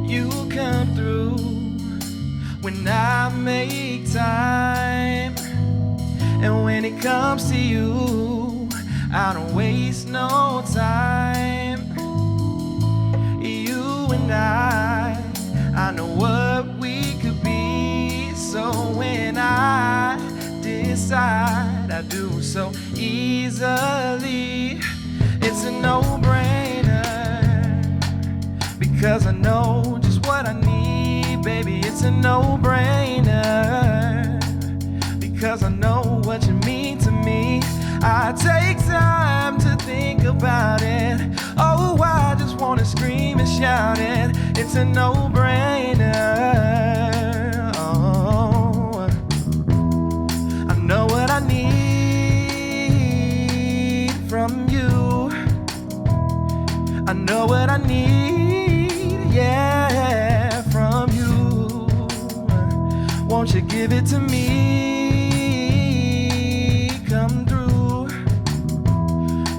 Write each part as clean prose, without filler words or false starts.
You come through when I make time, and when it comes to you, I don't waste no time. You and I know what we could be, so when I decide, I do so easily. It's a no-brainer, because I know just what I need, baby. It's a no-brainer, because I know what you mean to me. I take time to think about it. Oh, I just wanna scream and shout it. It's a no-brainer. Oh, I know what I need from you. I know what I need, yeah, from you. Won't you give it to me? Come through,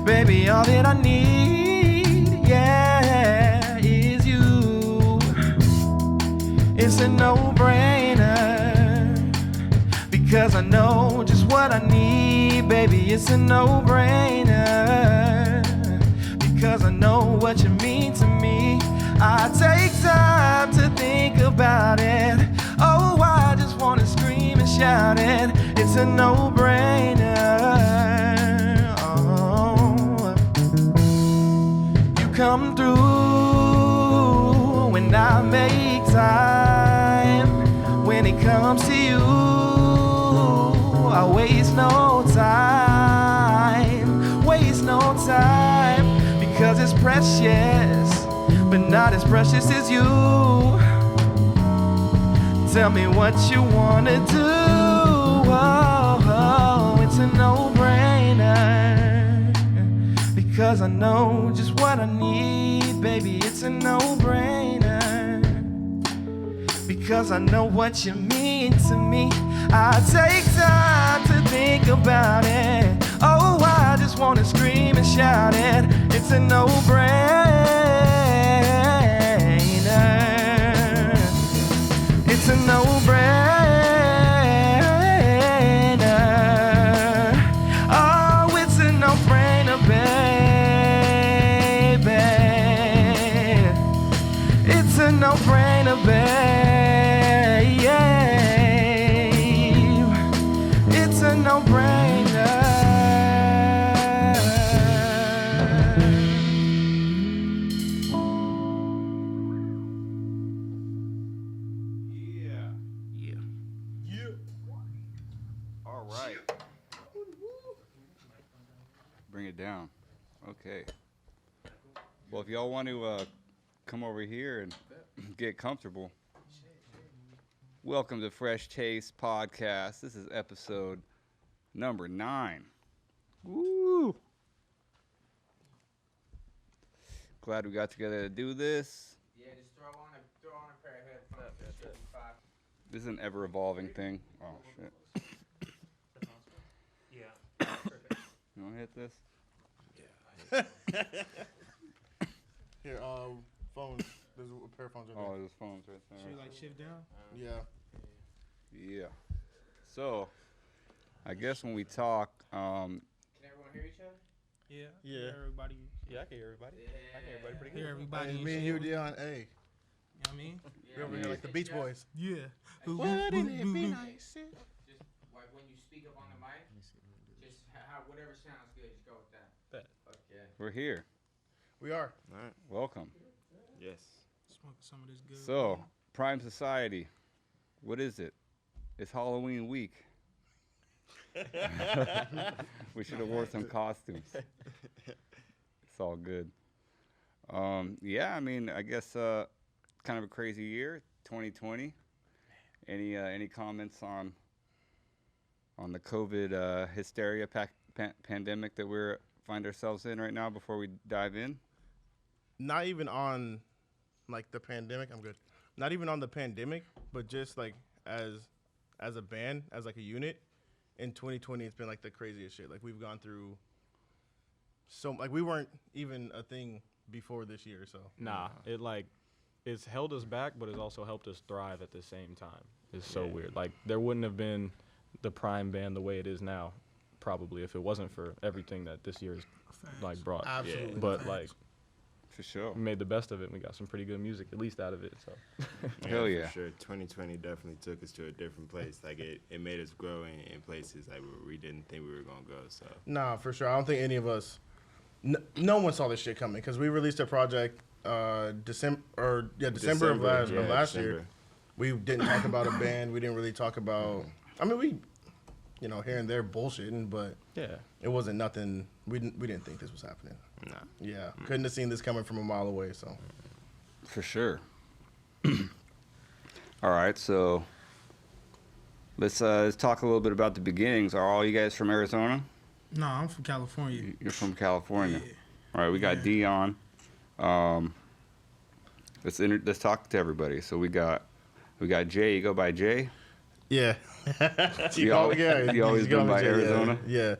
baby. All that I need, yeah, is you. It's a no-brainer, because I know just what I need, baby. It's a no-brainer, because I know what you mean to me. I take time to think about it. Oh, I just wanna scream and shout it. It's a no-brainer. Oh, you come through when I make time. When it comes to you, I waste no time. Waste no time. Because it's precious, but not as precious as you. Tell me what you wanna do. Oh, it's a no-brainer, because I know just what I need, baby. It's a no-brainer, because I know what you mean to me. I take time to think about it. Oh, I just wanna scream and shout it. It's a no-brainer. It's a no-brainer. Oh, it's a no-brainer, baby. It's a no-brainer, baby. It's a no-brainer. Bring it down. Okay. Well, if y'all want to come over here and get comfortable, welcome to Fresh Taste Podcast. This is episode number 9. Woo! Glad we got together to do this. Yeah, just throw on a pair of headphones. That's it. This is an ever-evolving thing. Oh, shit. Yeah. You want to hit this? Here, phones. There's a pair of phones right Oh, there. there's phones right there. Should we like shift down? Yeah. Yeah. So, I guess when we talk, Can everyone hear each other? Yeah. Yeah. Hear everybody. Yeah, I can hear everybody. I can hear everybody pretty Hear good. everybody. Hey, and me and shit. you, Dion. Hey, You know what I mean? we over here like the Beach Boys. Yeah. Wouldn't it be nice? Just like when you speak up on the mic, just whatever sounds good, just go with that. Bet. Okay. we're here. We are. All right. Welcome. Yes. Smoking some of this good. So, Prime Society, what is it? It's Halloween week. We should have wore some costumes. It's all good. Yeah, I mean, I guess kind of a crazy year, 2020. Any comments on the COVID hysteria pandemic that we're find ourselves in right now before we dive in? Not even on like the pandemic. I'm good. Not even on the pandemic, but just like as a band, as like a unit. In 2020, it's been like the craziest shit. Like we've gone through like we weren't even a thing before this year. So Nah, it's held us back, but it's also helped us thrive at the same time. It's so weird. Like there wouldn't have been the prime band the way it is now, probably, if it wasn't for everything that this year's like brought. absolutely. But like For sure. we made the best of it. And we got some pretty good music, at least out of it. So Hell yeah. For sure. 2020 definitely took us to a different place. Like it made us grow in places like we didn't think we were gonna go. So Nah, for sure. I don't think any of us. No one saw this shit coming because we released a project December of last year. We didn't talk about a band. We didn't really talk about. I mean, we, here and there bullshitting, but yeah, it wasn't nothing. We didn't think this was happening. Nah. Yeah, couldn't have seen this coming from a mile away. So For sure. All right, so let's talk a little bit about the beginnings. Are all you guys from Arizona? No, I'm from California. You're from California. Yeah. All right, we got Dion. Let's talk to everybody. So we got Jay. You go by Jay? yeah, You always been by Arizona? Yeah.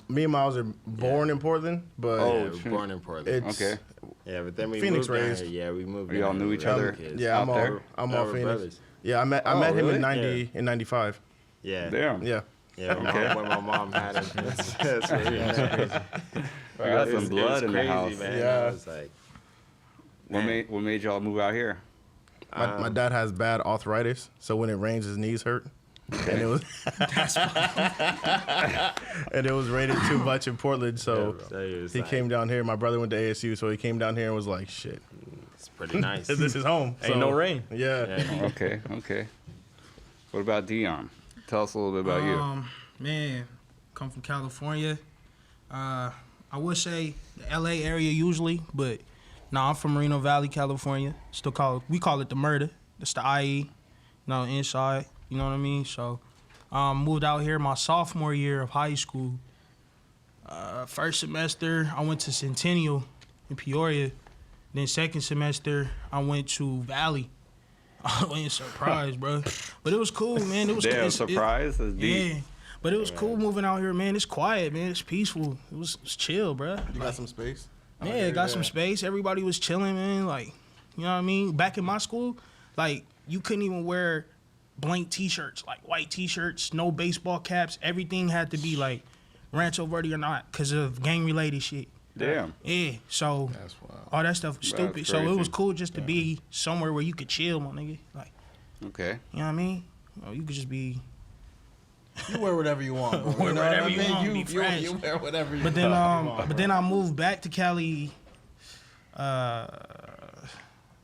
Me and Miles are born in Portland, but Oh, yeah, we shit. were born in Portland. it's Okay. Yeah, but then we Phoenix moved down raised. here. Yeah, we moved. Y'all down knew here. each We were other? kids. yeah. out there? I'm We're all Phoenix. brothers. Yeah, I met Oh, him really? in '95. Yeah. Damn. Yeah. Yeah, when my mom had it. That's crazy. We got some blood in the house. Man. Yeah. I was like, What made y'all move out here? My dad has bad arthritis, so when it rains, his knees hurt. And it was and it was raining too much in Portland, so he came down here. My brother went to ASU, so he came down here and was like, "Shit, It's pretty nice. this is home." ain't no rain. Yeah. Yeah. Okay. What about Dion? Tell us a little bit about you. Man, come from California. I would say the LA area usually, but I'm from Moreno Valley, California. We call it the murder. It's the IE, inside. You know what I mean? So, moved out here my sophomore year of high school. First semester, I went to Centennial in Peoria. Then second semester, I went to Valley. I wasn't surprised, bro. But it was cool, man. It was Damn, cool. surprise? That's deep. Yeah. But it was cool moving out here, man. It's quiet, man. It's peaceful. It was chill, bro. You got some space? Yeah, got some space. Everybody was chilling, man. Like, you know what I mean? Back in my school, like, you couldn't even wear blank T-shirts, like white T-shirts, no baseball caps. Everything had to be, like, Rancho Verde or not because of gang-related shit. Damn. Yeah, so That's wild. all that stuff was stupid. That's So it was crazy. cool just to be somewhere where you could chill, my nigga. Like, Okay. you know what I mean? You could just be... You wear whatever you want. Bro. Wear You know whatever what I you mean? want, be fresh. You wear whatever you But want. then I moved back to Cali.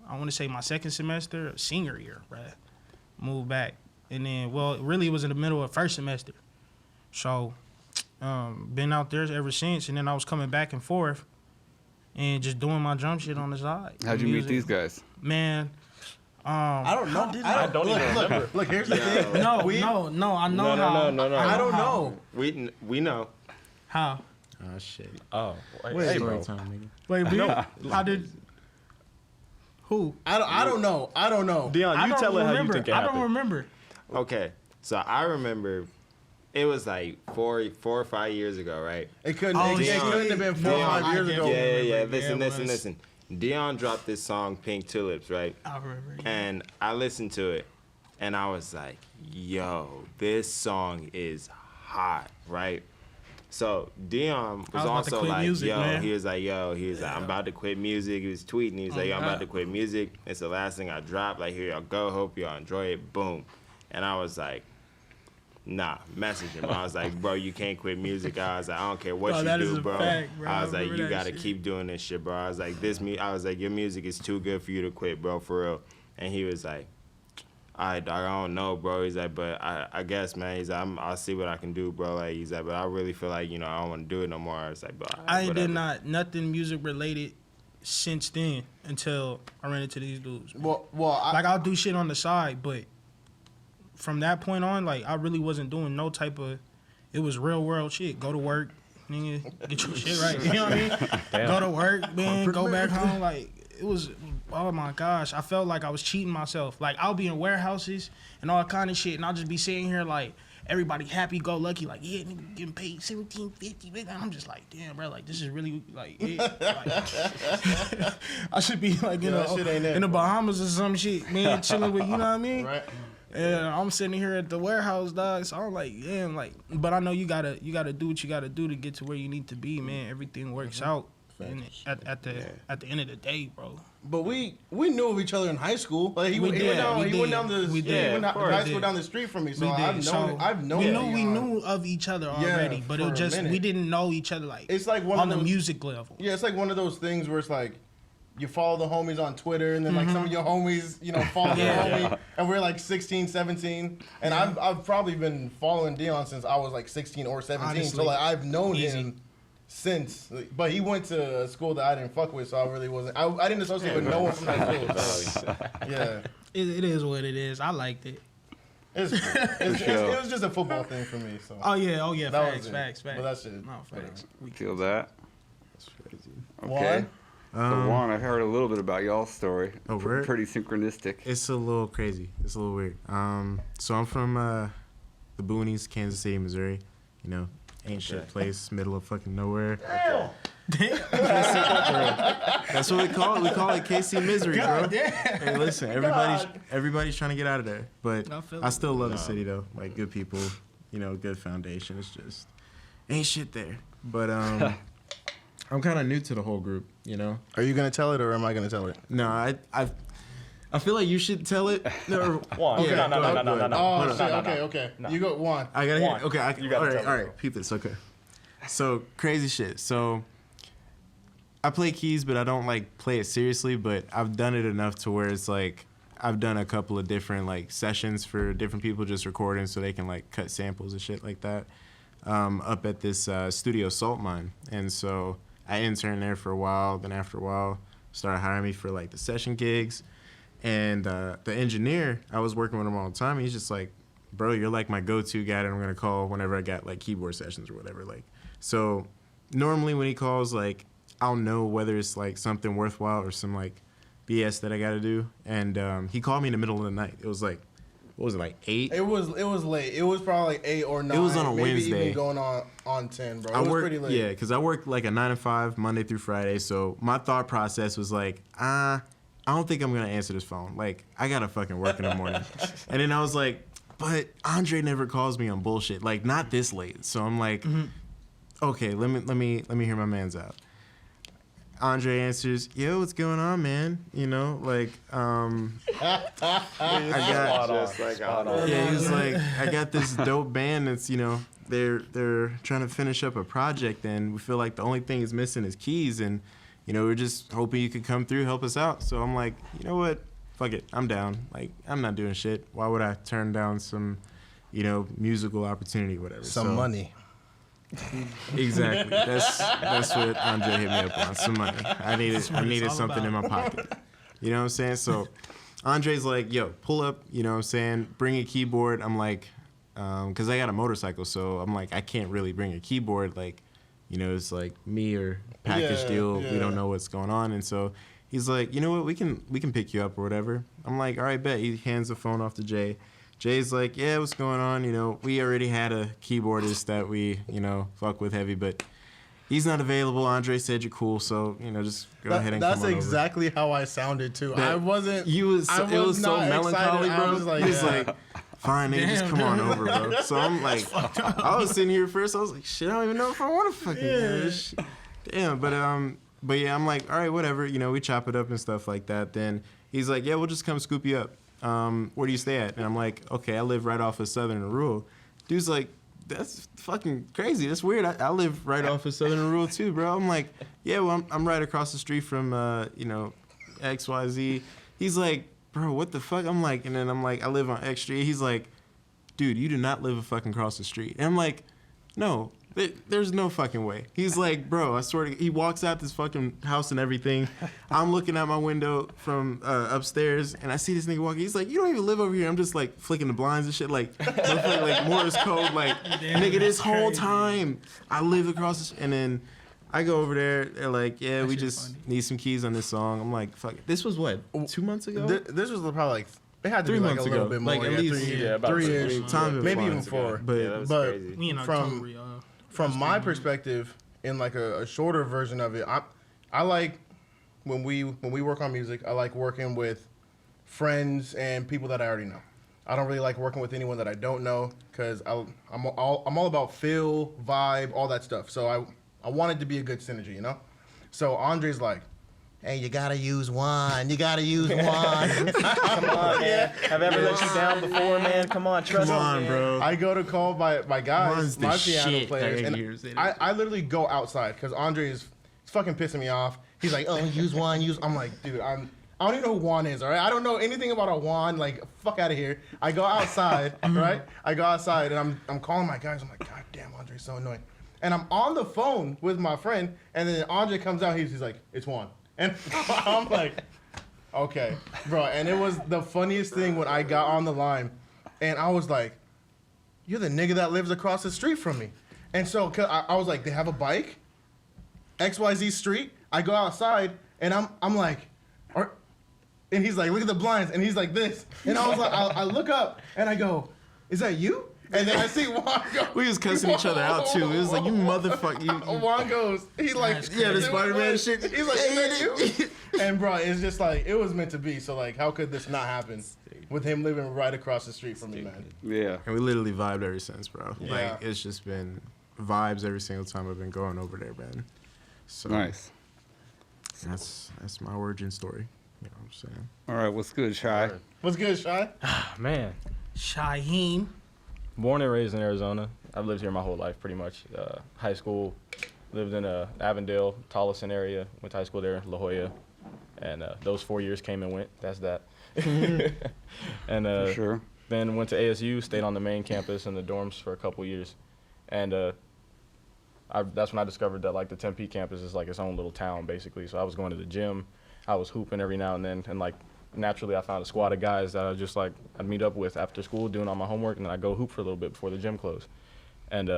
I want to say my second semester, senior year, right? Moved back, and then really it was in the middle of first semester. So, been out there ever since, and then I was coming back and forth, and just doing my drum shit on the side. How'd you meet Music. these guys? Man, I don't know. I don't even remember. Look, here's the thing. no, We- no, I know No, how. no. I don't know. We know. How? Oh shit. Oh, Wait, hey, bro. bro. Wait, but how did? Who? I don't know. I don't know. Dion, I you don't tell it how you remember. think it I happened. don't remember. Okay, so I remember it was like four or 5 years ago, right? It couldn't. Oh, it shit. couldn't have been 4 or 5 years ago. Yeah. It Listen. was- Dion dropped this song, Pink Tulips, right? I remember. And I listened to it, and I was like, yo, this song is hot, right? So I Dion was was about to also quit like, music, yo, man. he was like, I'm about to quit music. He was tweeting, he was like, yo, I'm about to quit music. It's the last thing I dropped. Like, here y'all go. Hope y'all enjoy it. Boom. And I was like, nah, message him. I was like, bro, you can't quit music. I was like, I don't care what Bro, you that is do, a bro. fact, bro. I was I like, remember you that gotta shit. keep doing this shit, bro. I was like, I was like, your music is too good for you to quit, bro, for real. And he was like, all right, dog, I don't know, bro. He's like, but I guess, man. He's like, I'll see what I can do, bro. Like, he's like, but I really feel like, I don't want to do it no more. I was like, bro, I ain't did whatever. nothing music related since then until I ran into these dudes. Well, Like I'll do shit on the side, but from that point on, like I really wasn't doing no type of. It was real world shit. Go to work, nigga, get your shit right. You know what I mean? Go to work, man. Go back home. Like it was oh my gosh, I felt like I was cheating myself. Like I'll be in warehouses and all kind of shit, and I'll just be sitting here like everybody happy go lucky, like yeah, nigga getting paid $17.50. And I'm just like, damn, bro, like this is really like it. Like, I should be like in the Bahamas or some shit, man, chilling with, you know what I mean? Right. And I'm sitting here at the warehouse, dog. So I'm like, damn, like, but I know you gotta do what you gotta do to get to where you need to be, man. Everything works out. And at the end of the day, bro. But we knew of each other in high school. Like he went down high school down the street from me. So I've known. We knew of each other already, but it was just we didn't know each other like. It's like one on of the those, music level. Yeah, it's like one of those things where it's like you follow the homies on Twitter, and then like some of your homies, follow the homie, and we're like 16, 17, and I've probably been following Dion since I was like 16 or 17. Honestly, so like I've known him since, but he went to a school that I didn't fuck with, so I really wasn't. I didn't associate with no one from that school. Yeah, it is what it is. I liked it. It was just a football thing for me. So. Oh yeah. Facts. But that's it. No, facts. We feel that. That's crazy. Okay. So Juan, I heard a little bit about y'all's story. Oh, word? Pretty synchronistic. It's a little crazy. It's a little weird. So I'm from the boonies, Kansas City, Missouri. Ain't shit place, middle of fucking nowhere. That's what we call it. We call it KC misery, bro. Hey, listen, everybody's trying to get out of there, but I still love the city though. Like good people, good foundation. It's just ain't shit there. But I'm kind of new to the whole group. Are you gonna tell it or am I gonna tell it? No, I feel like you should tell it. Juan, no. Oh, shit, okay. No. You go, Juan. I gotta hear it. Okay, you gotta tell it. all right, peep this, okay. So, crazy shit. So, I play keys, but I don't, play it seriously, but I've done it enough to where it's, I've done a couple of different, sessions for different people just recording so they can, cut samples and shit like that up at this studio salt mine. And so, I interned there for a while. Then after a while, started hiring me for, the session gigs. And the engineer, I was working with him all the time. He's just like, bro, you're my go-to guy that I'm going to call whenever I got keyboard sessions or whatever. So normally when he calls, I'll know whether it's something worthwhile or some BS that I got to do. And he called me in the middle of the night. It was what was it, 8? It was late. It was probably 8 or 9. It was on a maybe Wednesday. Even going on 10, bro. It was pretty late. Yeah, because I worked a 9 to 5 Monday through Friday. So my thought process was I don't think I'm going to answer this phone. I got to fucking work in the morning. And then I was like, but Andre never calls me on bullshit. Not this late. So I'm okay, let me hear my man's out. Andre answers, yo, what's going on, man? I got, yeah, he was I got this dope band that's, they're trying to finish up a project and we feel the only thing is missing is keys and, we're just hoping you could come through, help us out. So I'm like, you know what? Fuck it. I'm down. I'm not doing shit. Why would I turn down some, musical opportunity, whatever. Some money. Exactly. That's what Andre hit me up on. Some money. I needed something in my pocket. You know what I'm saying? So Andre's like, yo, pull up, you know what I'm saying? Bring a keyboard. I'm like, because I got a motorcycle, so I'm like, I can't really bring a keyboard. It's me or package deal. Yeah. We don't know what's going on. And so he's like, you know what? We can pick you up or whatever. I'm like, all right, bet. He hands the phone off to Jay. Jay's like, yeah, what's going on? We already had a keyboardist that we, fuck with heavy, but he's not available. Andre said you're cool, so, just go ahead and come on over. That's exactly how I sounded, too. It was so melancholy, bro. He was like, fine, nigga, just come on over, bro. So I'm like, I was sitting here first. I was like, shit, I don't even know if I want to fucking do this. Damn, but yeah, I'm like, all right, whatever. We chop it up and stuff like that. Then he's like, yeah, we'll just come scoop you up. Where do you stay at? And I'm like, okay, I live right off of Southern and Rural. Dude's like, that's fucking crazy. That's weird. I live right off of Southern and Rural too, bro. I'm like, yeah, well, I'm right across the street from, XYZ. He's like, bro, what the fuck? I'm like, and then I'm like, I live on X Street. He's like, dude, you do not live fucking across the street. And I'm like, no, there's no fucking way. He's like, bro, I swear to God. He walks out this fucking house and everything. I'm looking out my window from upstairs, and I see this nigga walking. He's like, you don't even live over here. I'm just flicking the blinds and shit, like Morse code, nigga, this whole time I live across the and then I go over there. They're like, yeah, That we shit's just funny. need some keys on this song. I'm like, fuck it. This was what, 2 months ago? This was probably like it had to 3 be like months a little ago. bit more, Like, at least- Yeah, about 3-ish, Time maybe flies. even 4. But Yeah, that was but crazy. We in From- October, y'all. From my perspective, in like a shorter version of it, I like when we work on music. I like working with friends and people that I already know. I don't really like working with anyone that I don't know because I'm all about feel, vibe, all that stuff. So I want it to be a good synergy, you know. So Andre's like, hey, you gotta use one. You gotta use one. Come on, man. Have I ever let you down before, man? Come on, trust Come me, on, man. bro. I go to call my guys, Juan's the my piano shit players, that and years it is. I literally go outside because Andre is fucking pissing me off. He's like, oh, use one, use. I'm like, dude, I don't even know who Juan is, all right? I don't know anything about a Juan. Like, fuck out of here. I go outside, right? I go outside and I'm calling my guys. I'm like, God damn, Andre's so annoying. And I'm on the phone with my friend, and then Andre comes out. He's like, it's Juan, and I'm like, okay, bro. And it was the funniest thing when I got on the line, and I was like, you're the nigga that lives across the street from me. And so 'cause I was like, they have a bike, XYZ street. I go outside, and I'm like, and he's like, look at the blinds, and he's like this, and I was like, I look up, and I go, is that you? And then I see Juan go. We was cussing each other out too. It was like, you motherfucker. You. Juan goes, he's like, That's Yeah, the crazy. Spider-Man shit. He's like, is that you? And bro, it's just like, it was meant to be. So like, how could this not happen with him living right across the street from me, man? Yeah. And we literally vibed ever since, bro. Yeah. Like, it's just been vibes every single time I've been going over there, man. So Nice. that's my origin story. You know what I'm saying? All right, what's good, Shy? What's good, Shy? Man, Shaheen. born and raised in Arizona. I've lived here my whole life, pretty much. High school, lived in Avondale, Tolleson area. Went to high school there, La Jolla, and those 4 years came and went. That's that. And For sure. then went to ASU, stayed on the main campus in the dorms for a couple years, and that's when I discovered that like the Tempe campus is like its own little town basically. So I was going to the gym, I was hooping every now and then, and like naturally I found a squad of guys that I just like I'd meet up with after school doing all my homework, and then I'd go hoop for a little bit before the gym closed. And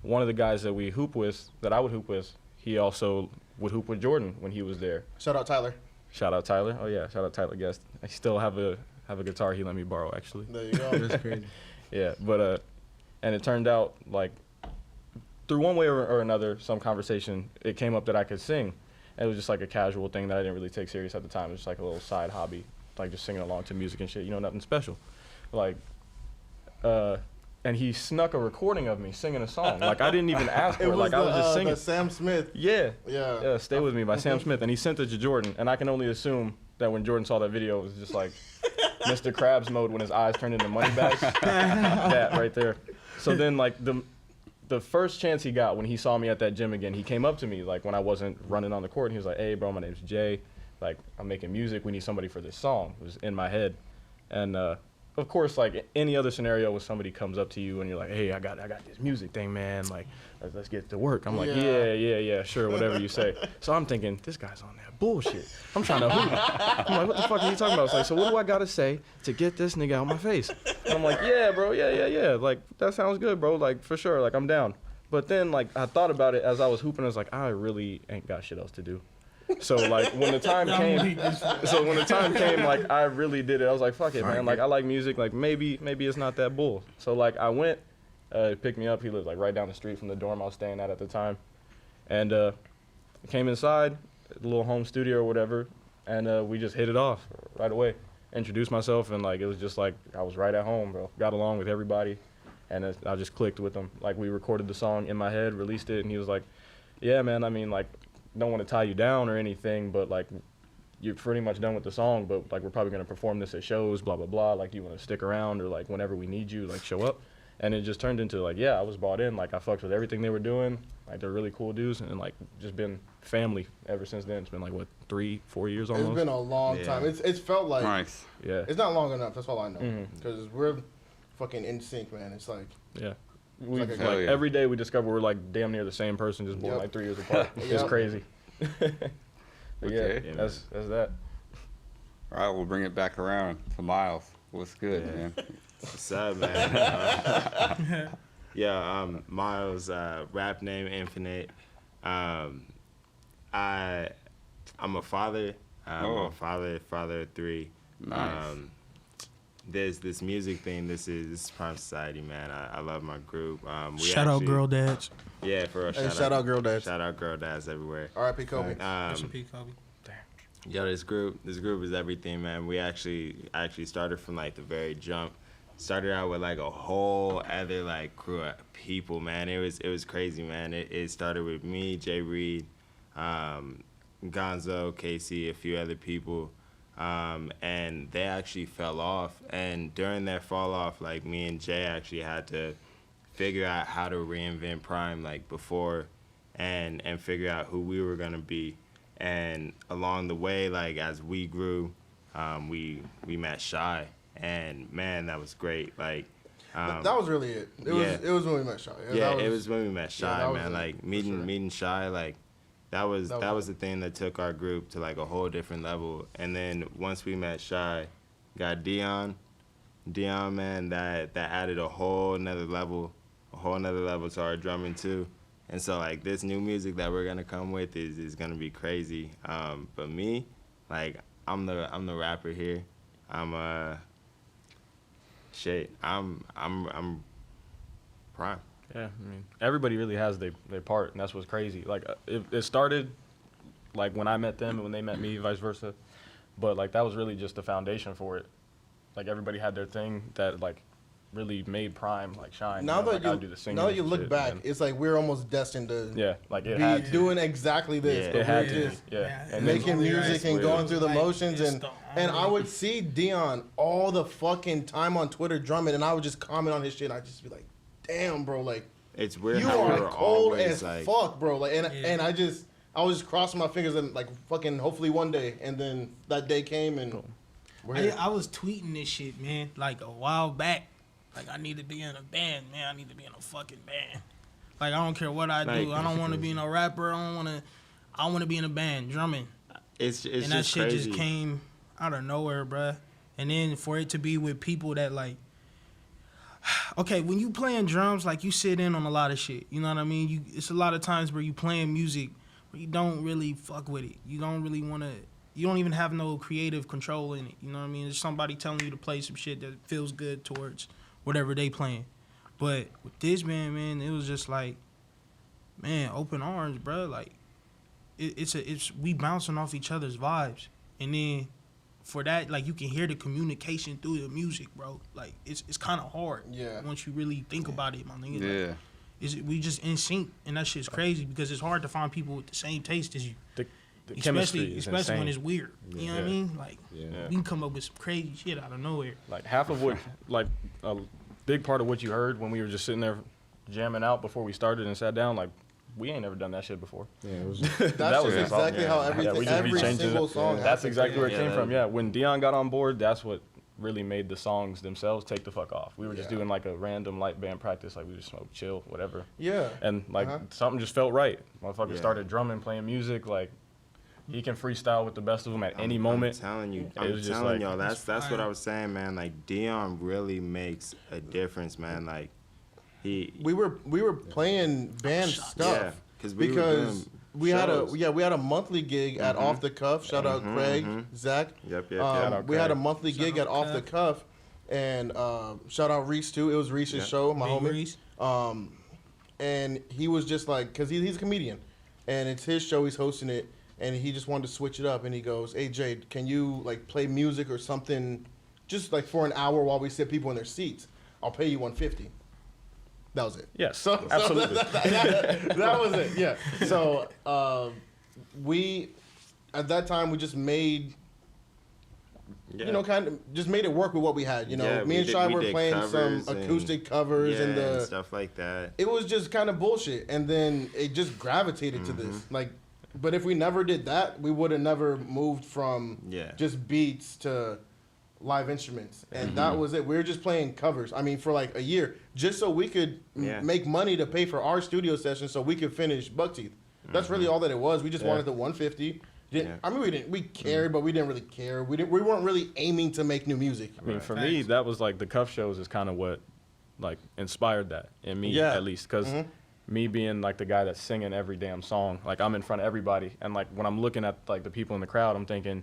one of the guys that I would hoop with, he also would hoop with Jordan when he was there. Shout out Tyler. Shout out Tyler. Oh yeah, shout out Tyler Guest. I still have a guitar he let me borrow actually. There you go. That's crazy. Yeah, but and it turned out like through one way or another, some conversation, it came up that I could sing. And it was just like a casual thing that I didn't really take serious at the time. It was just like a little side hobby, like just singing along to music and shit. You know, nothing special. Like, and he snuck a recording of me singing a song. Like I didn't even ask for It it. was Like I was just singing. the Sam Smith. Yeah. Yeah. Yeah, Stay With Me by Sam Smith. And he sent it to Jordan. And I can only assume that when Jordan saw that video, it was just like Mr. Krabs mode when his eyes turned into money bags. That right there. So then, like, the first chance he got when he saw me at that gym again, he came up to me, like, when I wasn't running on the court. And he was like, hey, bro, my name's Jay. Like, I'm making music. We need somebody for this song. It was in my head. And, of course, like any other scenario where somebody comes up to you and you're like, hey, I got this music thing, man. Like, let's get to work. I'm like, yeah, sure, whatever you say. So I'm thinking, this guy's on that bullshit. I'm trying to hoop. I'm like, what the fuck are you talking about? It's like, so what do I got to say to get this nigga out my face? And I'm like, yeah, bro, yeah. Like, that sounds good, bro. Like, for sure. Like, I'm down. But then, like, I thought about it as I was hooping. I was like, I really ain't got shit else to do. So like when the time came, like I really did it. I was like, fuck it, man. Like I like music. Like maybe it's not that bull. So like I went, he picked me up. He lived like right down the street from the dorm I was staying at the time, and came inside, the little home studio or whatever, and we just hit it off right away. Introduced myself, and like it was just like I was right at home, bro. Got along with everybody, and I just clicked with him. Like we recorded the song in my head, released it, and he was like, yeah, man. I mean like. Don't want to tie you down or anything, but like you're pretty much done with the song, but like we're probably going to perform this at shows, blah blah blah, like you want to stick around or like whenever we need you, like show up. And it just turned into like, yeah, I was bought in, like I fucked with everything they were doing, like they're really cool dudes, and like just been family ever since then. It's been like what 3-4 years almost. It's been a long time. It's felt like Nice. Yeah, it's not long enough. That's all I know. Because we're fucking in sync, man. It's like yeah. We like like, a- Hell yeah. every day we discover we're like damn near the same person, just born Yep. like 3 years apart. It's Yep. crazy. But Okay. yeah, that's that. All right, we'll bring it back around to Miles. What's good, man? What's up, man? Miles, rap name Infinite. I'm a father. I'm a father of 3. Nice. There's this music thing. This is Prime Society, man. I love my group. Shout out girl dads. Yeah, for real. Hey, shout out girl dads. Shout out girl dads everywhere. R.I.P. Kobe. S&P Kobe. Yo, this group is everything, man. We actually started from like the very jump. Started out with like a whole other like crew of people, man. It was crazy, man. It started with me, Jay Reed, Gonzo, Casey, a few other people. And they actually fell off. And during their fall off, like me and Jay actually had to figure out how to reinvent Prime like before and figure out who we were gonna be. And along the way, like as we grew, we met Shy, and man, that was great. Like that was really it. It was when we met Shy. It was when we met Shy, man. Like meeting meeting Shy, like that was the thing that took our group to like a whole different level. And then once we met Shy, got Dion, man, that added a whole nother level to our drumming too. And so like this new music that we're gonna come with is gonna be crazy. But me, like I'm the rapper here. I'm Prime. Yeah, I mean, everybody really has their part, and that's what's crazy. Like, it started, like, when I met them and when they met me, vice versa. But, like, that was really just the foundation for it. Like, everybody had their thing that, like, really made Prime, like, shine. Now that like, do the singing now that you and look shit, back, and it's like we're almost destined to had to. doing exactly this. Yeah. But It had we're to just be, yeah. And making then- music and going through the Like, motions. it's And the I only- would see Dion all the fucking time on Twitter drumming, and I would just comment on his shit. I'd just be like, damn, bro, like, It's weird you how we are were cold always as like, fuck, bro. Like, and Yeah. I was just crossing my fingers and like fucking hopefully one day, and then that day came and we're here. I was tweeting this shit, man, like a while back. Like, I need to be in a band, man. I need to be in a fucking band. Like, I don't care what I do. I don't want to be no rapper. I want to be in a band, drumming. it's And that just shit crazy. just came out of nowhere, bruh. And then for it to be with people that, like, okay, when you playing drums, like, you sit in on a lot of shit. You know what I mean? It's a lot of times where you playing music where you don't really fuck with it. You don't really want to. You don't even have no creative control in it. You know what I mean? There's somebody telling you to play some shit that feels good towards whatever they playing. But with this band, man, it was just like, man, open arms, bro. Like, it's we bouncing off each other's vibes, and then for that, like, you can hear the communication through the music, bro. Like, it's kind of hard. Yeah. Once you really think about it, my nigga. Yeah. Like, we just in sync, and that shit's crazy because it's hard to find people with the same taste as you. The chemistry Especially is when insane. it's weird. You know what I Yeah. mean? Like, we can come up with some crazy shit out of nowhere. Like, half of what, like, a big part of what you heard when we were just sitting there jamming out before we started and sat down, like, we ain't never done that shit before. Yeah, it was That's That just was the song, exactly how everything, we just every rechanged single it. song. That's happens. exactly where it came Yeah, from. Yeah, when Dion got on board, that's what really made the songs themselves take the fuck off. We were just Yeah. doing like a random light band practice, like we just smoke, chill, whatever. Yeah. And like something just felt right. Motherfucker started drumming, playing music. Like, he can freestyle with the best of them at any moment. I'm telling you, It was just like- y'all, that's what I was saying, man. Like Dion really makes a difference, man. Like we were playing band stuff because we had a monthly gig at Off the Cuff. Shout out Craig, Zach. Yep. We had a Craig. monthly gig at Off the Cuff, and shout out Reese too. It was Reese's show, my Big homie. Reese. And he was just like, cause he's a comedian, and it's his show. He's hosting it, and he just wanted to switch it up. And he goes, "Hey Jade, can you like play music or something, just like for an hour while we sit people in their seats? I'll pay you $150." That was it. Yes, So absolutely. that was it. Yeah. So we, at that time, we just made, kind of just made it work with what we had. You know, Yeah, me and we Shy did were playing some covers and- acoustic covers and the stuff like that. it was just kind of bullshit, and then it just gravitated to this. Like, but if we never did that, we would have never moved from just beats to live instruments, and that was it. We were just playing covers. I mean, for like a year, just so we could make money to pay for our studio sessions, so we could finish Buckteeth. That's really all that it was. We just wanted the 150. I mean, we cared, but we didn't really care. We weren't really aiming to make new music. I mean, for me, that was like the Cuff shows is kind of what, like, inspired that in me, Yeah. at least. Because me being like the guy that's singing every damn song, like I'm in front of everybody, and like when I'm looking at like the people in the crowd, I'm thinking,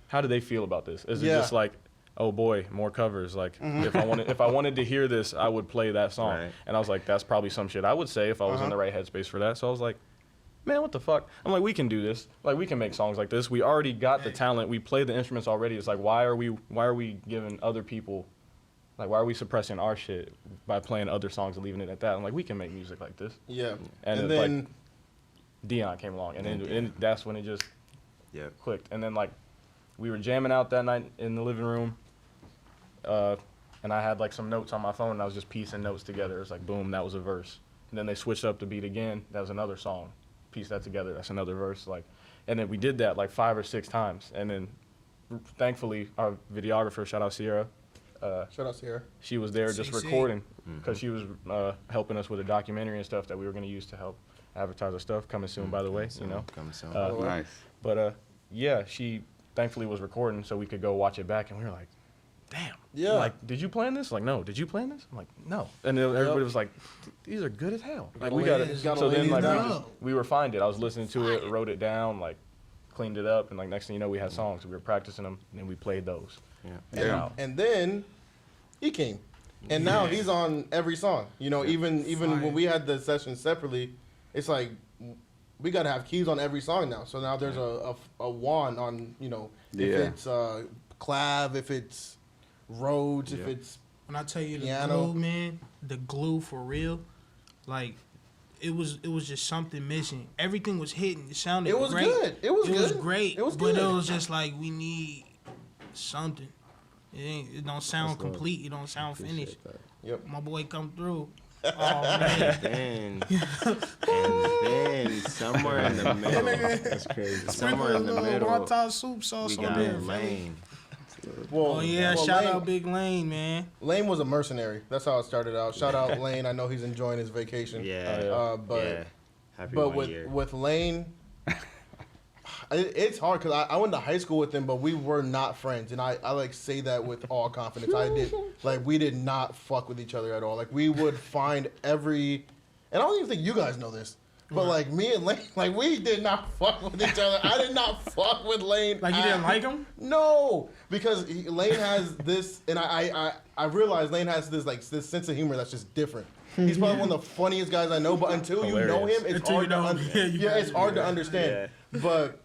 how do they feel about this? Is it just like, oh boy, more covers? Like if I wanted to hear this, I would play that song. Right. And I was like, that's probably some shit I would say if I was in the right headspace for that. So I was like, man, what the fuck? I'm like, we can do this. Like we can make songs like this. We already got the talent. We play the instruments already. It's like, why are we giving other people, like, why are we suppressing our shit by playing other songs and leaving it at that? I'm like, we can make music like this. Yeah. And then like, Dion came along, and then that's when it just clicked. And then like, we were jamming out that night in the living room, and I had like some notes on my phone, and I was just piecing notes together. It was like, boom, that was a verse. And then they switched up the beat again. That was another song. Piece that together. That's another verse. Like, and then we did that like 5 or 6 times. And then, thankfully, our videographer, shout out Sierra. Shout out Sierra. She was there just recording because she was helping us with a documentary and stuff that we were going to use to help advertise our stuff. Coming soon, by the way. You know. Coming soon. Nice. But yeah, she thankfully was recording, so we could go watch it back, and we were like, damn. Yeah. Like, did you plan this? Like, no. Did you plan this? I'm like, no. And then everybody was like, these are good as hell. Like, we got it. So then, like, we refined it. I was listening to it, wrote it down, like, cleaned it up, and like next thing you know, we had songs. We were practicing them, and then we played those. Yeah. And then he came, and now he's on every song. You know, even when we had the session separately, it's like we gotta have keys on every song now. So now there's a wand on, you know, if it's clav, if it's Rhodes, if it's when I tell you piano. the glue, man, the glue for real, like it was just something missing. Everything was hitting. It sounded It was great. good. It was great. It was but good. it was just like we need something. It don't sound complete. It don't sound finished. Yep. My boy come through. Oh man. And then somewhere in the middle, that's crazy. Somewhere in the middle, raw soup sauce we got Lane. Well, shout Lane, out Big Lane, man. Lane was a mercenary. That's how it started out. Shout out Lane. I know he's enjoying his vacation. Happy but 1 year. with Lane, it's hard because I went to high school with him, but we were not friends, and I like say that with all confidence. We did not fuck with each other at all. Like we would find every, and I don't even think you guys know this, but like me and Lane, like we did not fuck with each other. I did not fuck with Lane. Like you didn't like him? No, because Lane has this, and I realize Lane has this sense of humor that's just different. He's probably one of the funniest guys I know, but until you know him, it's hard to understand. Yeah. But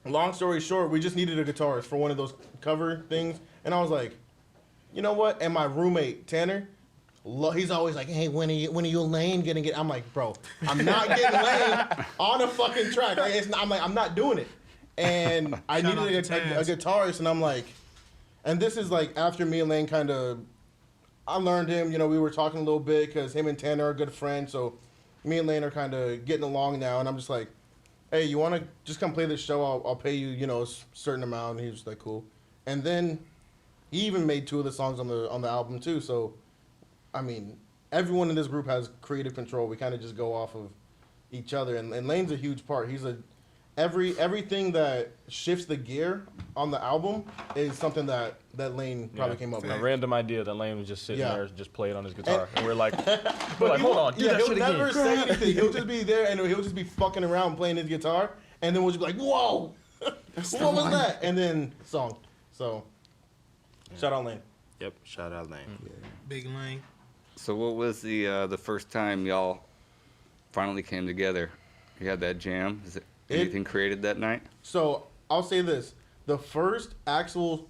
long story short, we just needed a guitarist for one of those cover things, and I was like, you know what? And my roommate Tanner, he's always like, hey, when are you Lane gonna get? I'm like, bro, I'm not getting Lane on a fucking track. Like, I'm not doing it. And I needed a guitarist, and I'm like, and this is like after me and Lane kind of. I learned him, you know, we were talking a little bit because him and Tanner are good friends, so me and Lane are kind of getting along now, and I'm just like, hey, you want to just come play this show? I'll pay you, you know, a certain amount, and he was like, cool. And then he even made 2 of the songs on the album, too, so, I mean, everyone in this group has creative control. We kind of just go off of each other, and Lane's a huge part. He's everything that shifts the gear on the album is something that Lane probably came up with. A random idea that Lane was just sitting there, just played on his guitar, and we're like, hold on, do that shit again. He'll never say anything. He'll just be there, and he'll just be fucking around playing his guitar, and then we'll just be like, whoa, what was that? And then song. So, shout out Lane. Yep, shout out Lane. Big Lane. So what was the first time y'all finally came together? You had that jam? Is it anything created that night? So I'll say this: the first actual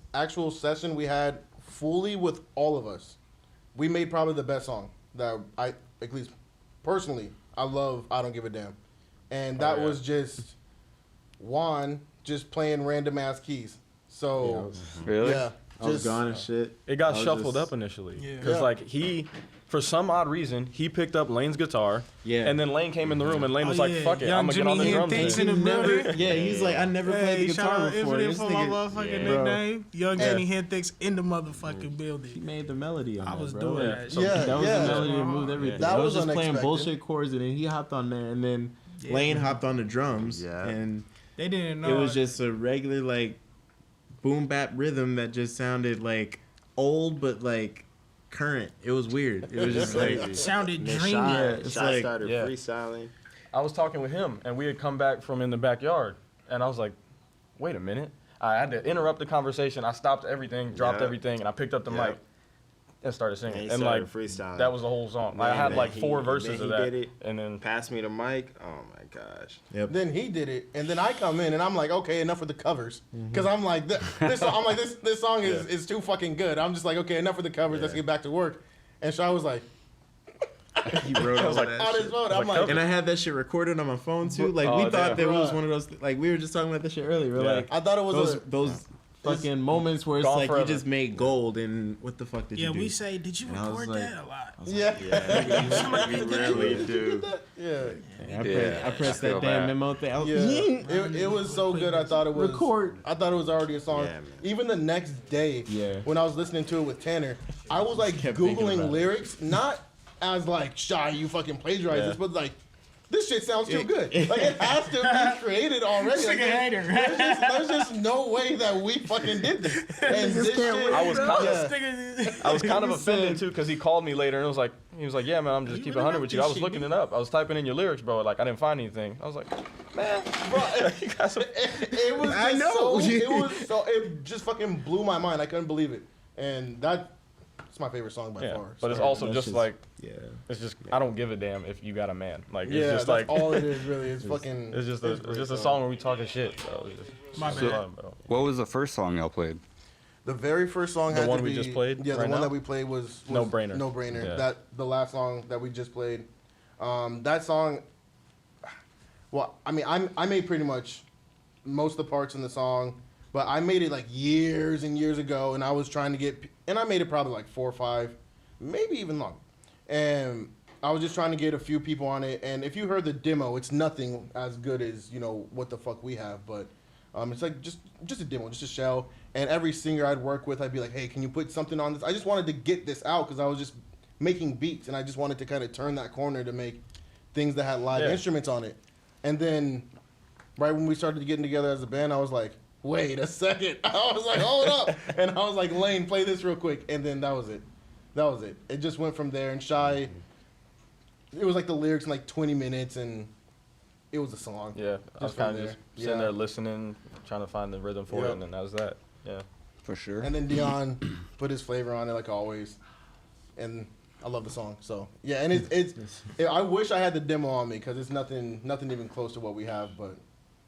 session we had fully with all of us, we made probably the best song that at least personally, I love. I Don't Give a Damn, and that was just Juan just playing random ass keys. So really, I was gone and shit. It got shuffled up initially because like for some odd reason, he picked up Lane's guitar, and then Lane came in the room, and Lane was like, fuck it, I'm going to get on the drums. He's like, I never played the guitar before. This my motherfucking nickname. Young Jenny Hendrix in the motherfucking building. He made the melody on I was bro. doing that. So that was the melody that moved everything. That I was just unexpected. playing bullshit chords, and then he hopped on there, and then Lane hopped on the drums, and they didn't know. It was just a regular, like, boom bap rhythm that just sounded, like, old, but, like, current. It was weird. It was just like Sounded And then dreamy. it's Shy like- started yeah. freestyling. I was talking with him, and we had come back from in the backyard, and I was like, wait a minute. I had to interrupt the conversation. I stopped everything, dropped Yeah. everything, and I picked up the Yeah. mic and started singing. And he and started like freestyling. that was the whole song. I Man, had then like he- 4 then verses he of that, did it. and then Pass me the mic. Oh my gosh. Then he did it, and then I come in, and I'm like, okay, enough with the covers, because I'm like, this song is too fucking good. I'm just like, okay, enough with the covers. Let's get back to work. And Shaw was like, he wrote all that on his shit. phone. I'm like, And I had that shit recorded on my phone too. Like Oh, we thought damn. that was one of those. Like we were just talking about this shit earlier. Yeah. Like I thought it was those fucking moments where it's gone like forever. you just made gold, and what the fuck did Yeah, you do? we say, did you And I was record like- that a lot? yeah. You really do. Yeah. I pressed I feel that damn bad. memo thing. I was Yeah, it was so good. I thought it was Record. I thought it was already a song. Yeah, man. Even the next day, Yeah. when I was listening to it with Tanner, I was like Kept thinking about googling it. lyrics, not as like Shy, you fucking plagiarized Yeah. this, but like this shit sounds too good. Like it has to be created already. Like, there's just no way that we fucking did this. And this shit, I was kind yeah. I was kind of offended too, because he called me later and he was like, yeah, man, I'm just keeping 100 with you. I was looking it up. I was typing in your lyrics, bro. Like I didn't find anything. I was like, man, Bro, you guys are- it was just I know. it just fucking blew my mind. I couldn't believe it. And that's my favorite song by yeah. far. But it's So- also That's just just- like yeah. it's just I don't give a damn if you got a man. Like yeah, it's just that's like all it is really. It's fucking. it's just great a song where we talking shit, bro. It's My just bad. fun, bro. What was the first song y'all played? The very first song The had one to we be, just played Yeah, the right one now? that we played was No Brainer. No Brainer. Yeah. That the last song that we just played. That song. Well, I mean, I made pretty much most of the parts in the song, but I made it like years and years ago, and I was trying to get, and I made it probably like 4 or 5, maybe even longer, and I was just trying to get a few people on it. And if you heard the demo, it's nothing as good as what the fuck we have, but. It's like just a demo, just a shell. And every singer I'd work with, I'd be like, hey, can you put something on this? I just wanted to get this out because I was just making beats, and I just wanted to kind of turn that corner to make things that had live Yeah. instruments on it. And then right when we started getting together as a band, I was like, wait a second. I was like, hold up. And I was like, Lane, play this real quick. And then that was it. It just went from there. And Shy, it was like the lyrics in like 20 minutes, and it was a song. Yeah, I was Just from kind of there. just sitting Yeah. there listening, trying to find the rhythm for Yeah. it, and then that was that. Yeah. For sure. And then Dion put his flavor on it like always, and I love the song. So yeah, and I wish I had the demo on me because it's nothing even close to what we have. But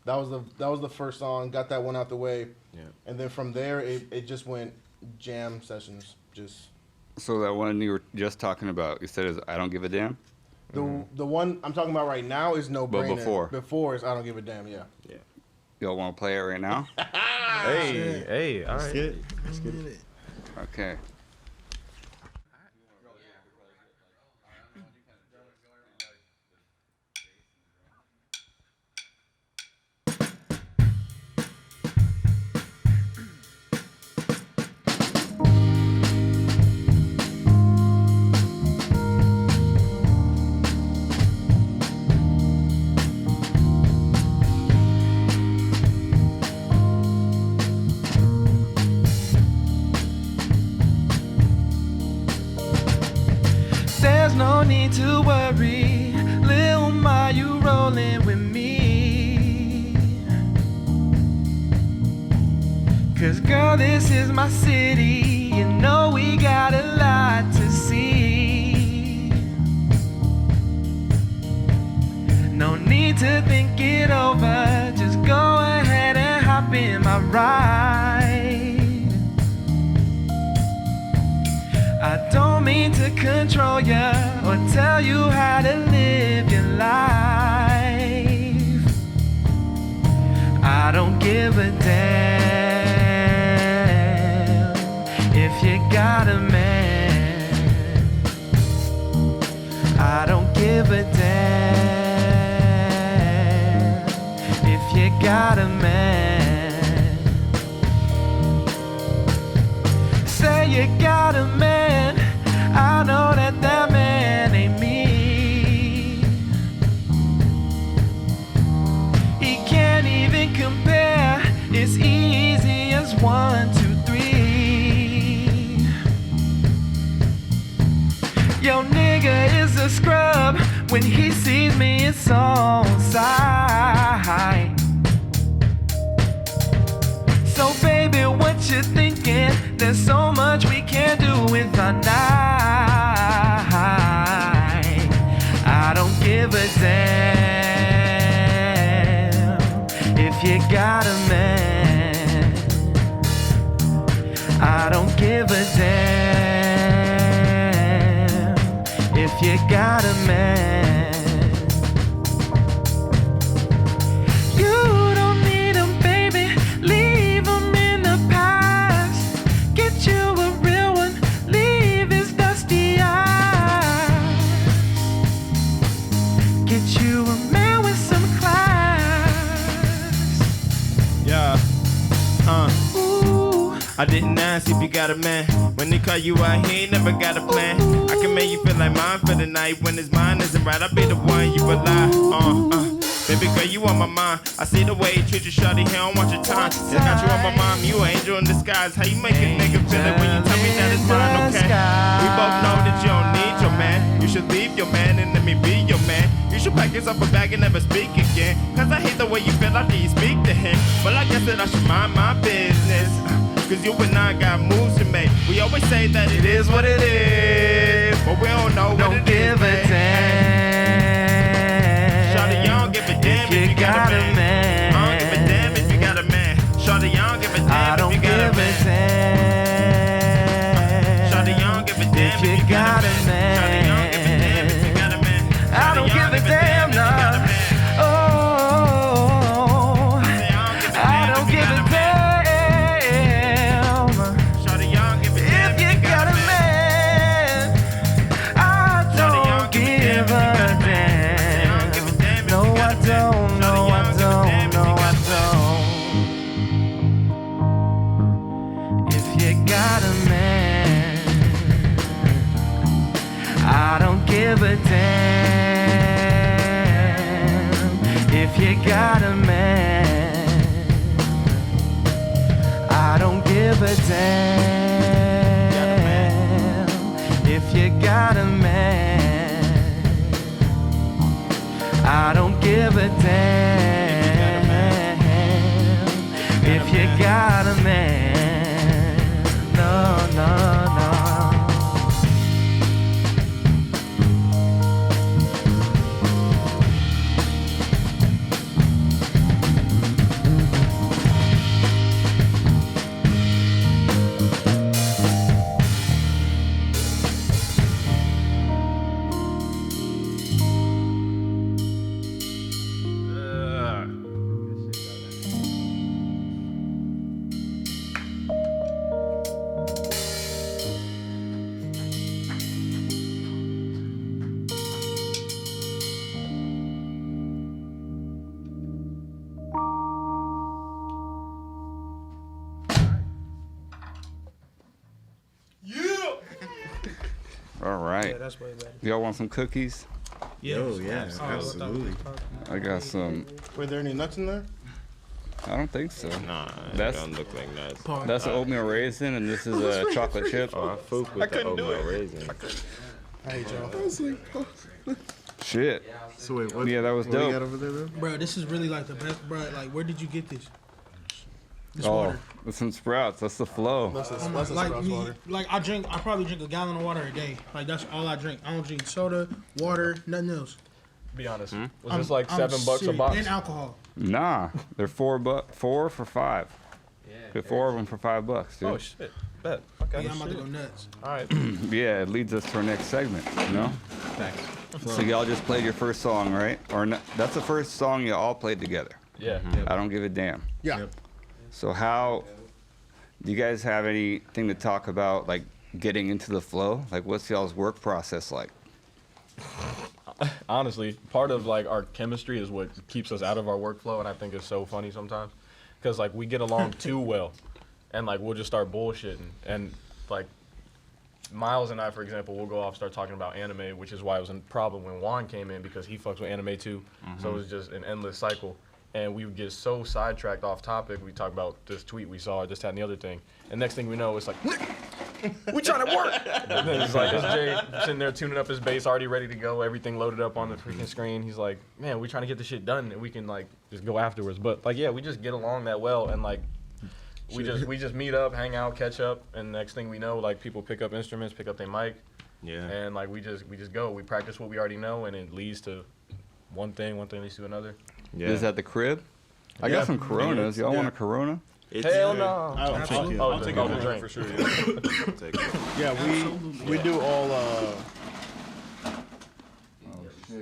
that was the first song. Got that one out the way. Yeah. And then from there it just went jam sessions. Just So that one you were just talking about, you said is I Don't Give a Damn? the one I'm talking about right now is No But Brainer. before? Before is I Don't Give a Damn. Yeah. Y'all want to play it right now? Hey, all Let's right. get it. Let's get it. Okay. There's no need to worry, Lil Ma, you rolling with me. 'Cause girl, this is my city, you know we got a lot to see. No need to think it over, just go ahead and hop in my ride. I don't mean to control ya or tell you how to live your life. I don't give a damn if you got a man. I don't give a damn if you got a man. Say you got a man, I know that that man ain't me. He can't even compare, it's easy as 1, 2, 3. Yo nigga is a scrub. When he sees me, it's on sight. So baby, what you thinking? There's so much we can do with our night. I don't give a damn if you got a man. I don't give a damn if you got a man. You don't need him, baby. Leave him in the past. Get you a real one. Leave his dusty eyes. Get you a man with some class. Yeah. Ooh. I didn't ask if you got a man. When they call you out, he ain't never got a plan. I can make you feel like mine for the night. When his mind isn't right, I'll be the one you rely. Baby girl, you on my mind. I see the way you treat your shawty, he don't want your time. Just got you on my mind, you an angel in disguise. How you make a nigga feel it when you tell me that it's mine, okay? We both know that you don't need your man. You should leave your man and let me be your man. You should pack yourself a bag and never speak again. Cause I hate the way you feel after you speak to him. But I guess that I should mind my business. Cause you and I got moves to make. We always say that it is what it is, but we don't know what it is. Don't give a damn. Shawty, you don't give a damn if you got a man. I don't give a damn if you got a man. Shawty, you don't give a damn if you got a man. Shawty, you don't give a damn if you got a man. Shawty, you don't give a damn if you got a man. I don't give a damn, nah. Oh, I don't give a damn. Shawty, you don't give a damn If you got a man, I don't give a damn. No, I don't, no, I don't, no, I don't. If you got a man, I don't give a damn. If you got a man, I don't give a damn. If you got a man, I don't give a damn. If you got a man, no, no, no. All right. Yeah, that's way better. Y'all want some cookies? Yo, yeah, absolutely. I got some. Were there any nuts in there? I don't think so. Nah, it That's- don't look like nuts. That's an oatmeal raisin, and this is a chocolate chip. Oh, I fooled with the oatmeal raisin. I hate y'all. Shit. So wait, what? Yeah, that was what we dope. got over there though? Bro, this is really like the best, bro. Like, where did you get this? This Oh, water. with some sprouts. That's the flow. That's Oh a my, like Sprouts me, water. like I probably drink a gallon of water a day. Like that's all I drink. I don't drink soda, water, nothing else. Be honest. Hmm? Was this like $7 a serious. box? And alcohol. Nah, they're four for $5. Get 4 of them for $5, dude. Oh shit. Bet. Okay. Yeah, I'm about to go nuts. All right. Yeah, it leads us to our next segment. You know. Thanks. So y'all just played your first song, right? Or no, that's the first song you all played together. Yeah. I don't give a damn. Yeah. Yep. So how do you guys have anything to talk about, like getting into the flow? Like, what's y'all's work process like? Honestly, part of like our chemistry is what keeps us out of our workflow, and I think it's so funny sometimes, because like we get along too well, and like we'll just start bullshitting, and like Miles and I, for example, we'll go off start talking about anime, which is why it was a problem when Juan came in because he fucks with anime too, so it was just an endless cycle, and we would get so sidetracked off topic. We talk about this tweet we saw, or this, that, and the other thing, and next thing we know, it's like we trying to work. And then it's like, it's Jay sitting there tuning up his bass, already ready to go, everything loaded up on the freaking screen. He's like, man, we trying to get this shit done and we can like just go afterwards. But like, yeah, we just get along that well, and like we just meet up, hang out, catch up, and next thing we know, like people pick up instruments, pick up their mic, and like we just go. We practice what we already know, and it leads to one thing leads to another. Yeah. Is that the crib? I got some Coronas. Y'all want a Corona? Hell no. I'll take a drink for sure. Yeah, we do all.